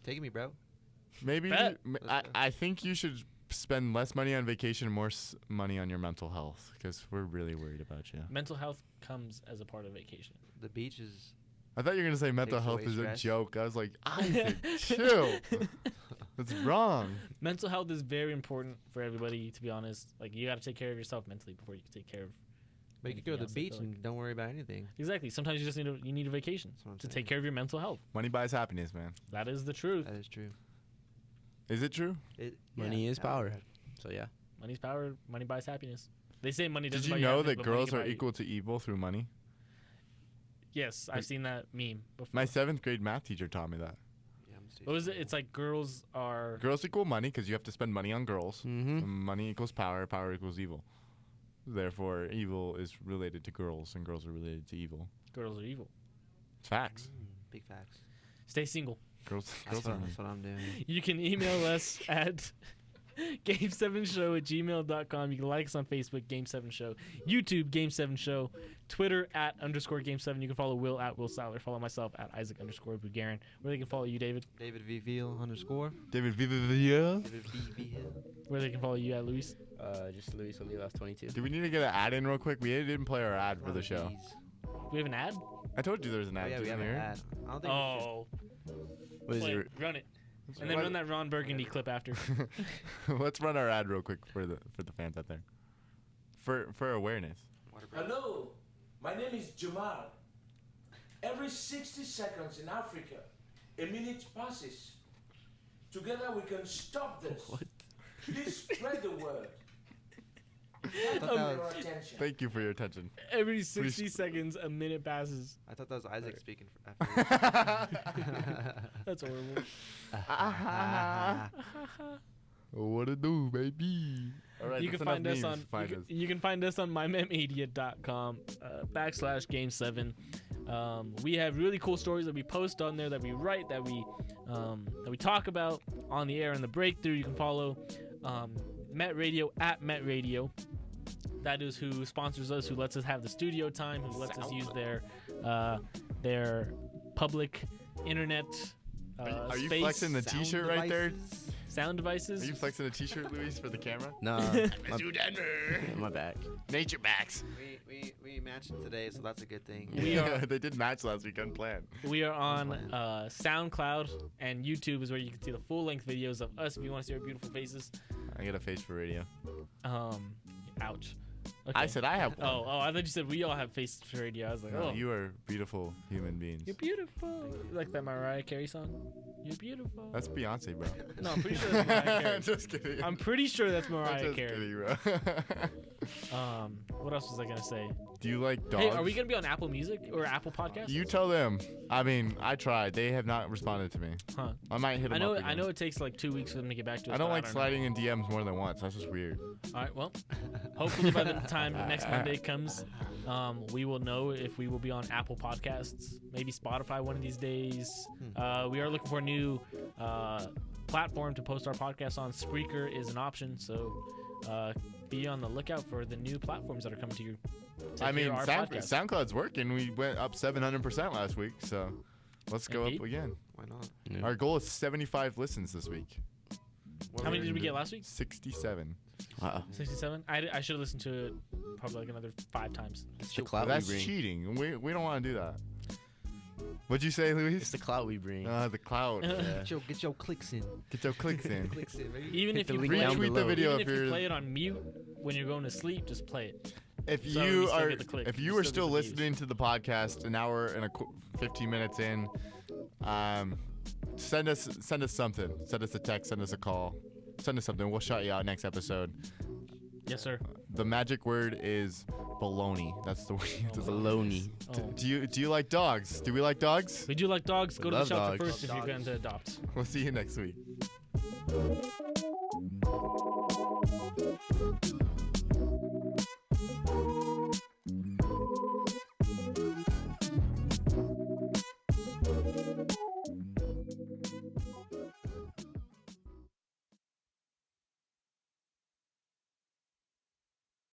Taking me, bro. Maybe Bet. I think you should spend less money on vacation and more money on your mental health because we're really worried about you. Mental health comes as a part of vacation. The beach is. I thought you were gonna say mental Takes health away is a stress. joke. I was like, Isaac, chill. That's wrong. Mental health is very important for everybody. To be honest, like you got to take care of yourself mentally before you can take care of. But you could go to the Anything else, I beach feel and don't worry about anything. Exactly. Sometimes you just need a vacation That's what I'm to saying. take care of your mental health. Money buys happiness, man. That is the truth. That is true. Is it true? Money is power. So yeah. Money's power. Money buys happiness. They say money Did doesn't you buy know happiness, that but money girls can are buy you. equal to evil through money? Yes, I've seen that meme before. My 7th grade math teacher taught me that. Yeah, I'm staging What was it? that. It's like girls are. Girls equal money because you have to spend money on girls. Mm-hmm. Money equals power. Power equals evil. Therefore, evil is related to girls, and girls are related to evil. Girls are evil. It's facts. Big facts. Stay single. Girls That's are. what I'm doing. You can email us at game7show@gmail.com. You can like us on Facebook, Game7Show. YouTube, Game7Show. Twitter @_Game7. You can follow Will @Will Satler. Follow myself @Isaac_Bugarin. Where they can follow you, David. David Vigil _ David Vigil. David Vigil. Where they can follow you Luis. Just Luis Olivas 22. Do we need to get an ad in real quick? We didn't play our ad for the show. We have an ad? I told you there's an Oh, ad. yeah, we isn't have an there? ad. I don't think Oh. What is Play it? it. Run it. And then What- run that Ron Burgundy clip after. Let's run our ad real quick for the fans out there. For awareness. Hello, my name is Jamal. Every 60 seconds in Africa, a minute passes. Together we can stop this. What? Please spread the word. Thank you thought for that your was- attention. Thank you for your attention. Every 60 seconds, a minute passes. I thought that was Isaac speaking after. That's horrible. What to do, baby? All right, You can that's find enough us memes on to find us. you can find us on mymemedia.com /game7. We have really cool stories that we post on there, that we write, that we talk about on the air in the breakthrough. You can follow Met Radio @MetRadio. That is who sponsors us, who lets us have the studio time, who lets us use their public internet Are you space, flexing the Sound T-shirt right there? devices. sound devices. Are you flexing a T-shirt, Luis, for the camera? No. Miss you, Denver. my back. Nature backs. We matched today, so that's a good thing. We are- They did match last week unplanned. We are on SoundCloud, and YouTube is where you can see the full-length videos of us if you want to see our beautiful faces. I got a face for radio. Ouch. Okay. I said I have one. Oh, I thought you said we all have face radio. I was like, No, oh, you are beautiful human beings. you're beautiful. You like that Mariah Carey song? You're beautiful. That's Beyonce, bro. No, I'm pretty sure that's Mariah Carey. Just kidding. I'm pretty sure that's I'm Mariah just Carey. kidding, bro. What else was I gonna say? Do you like dogs? Hey, are we gonna be on Apple Music or Apple Podcasts? You tell them. I mean, I tried. They have not responded to me. Huh. I might hit them I know. up again. I know it takes like 2 weeks for them to get back to us. I don't but like know. sliding in DMs more than once. That's just weird. All right. Well, hopefully by the time next Monday comes, we will know if we will be on Apple Podcasts, maybe Spotify one of these days. We are looking for a new platform to post our podcast on. Spreaker is an option, so be on the lookout for the new platforms that are coming to you. I mean, SoundCloud's working. We went up 700% last week, so let's go Indeed. up again. Why not? Yeah. Our goal is 75 listens this week. How many did we get last week? 67. Wow. 67. I should have listened to it probably like another 5 times. It's the clout That's we bring. cheating. We don't want to do that. What'd you say, Luis? It's the clout we bring. The cloud. Yeah. Get your clicks in. Get your clicks in. Clicks in, baby. Even if the you link play, down Retweet the below. video even if if you you're. play it on mute when you're going to sleep, just play it. If So you you still are, get the click. if You you are still still get the views. listening to the podcast an hour and 15 minutes in, send us something. Send us a text. Send us a call. Send us something. We'll shout you out next episode. Yes, sir. The magic word is baloney. That's the word. You have to say. Baloney. Oh. Do you like dogs? Do we like dogs? We do like dogs. We Go to the love shelter dogs. first if you're going to adopt. We'll see you next week.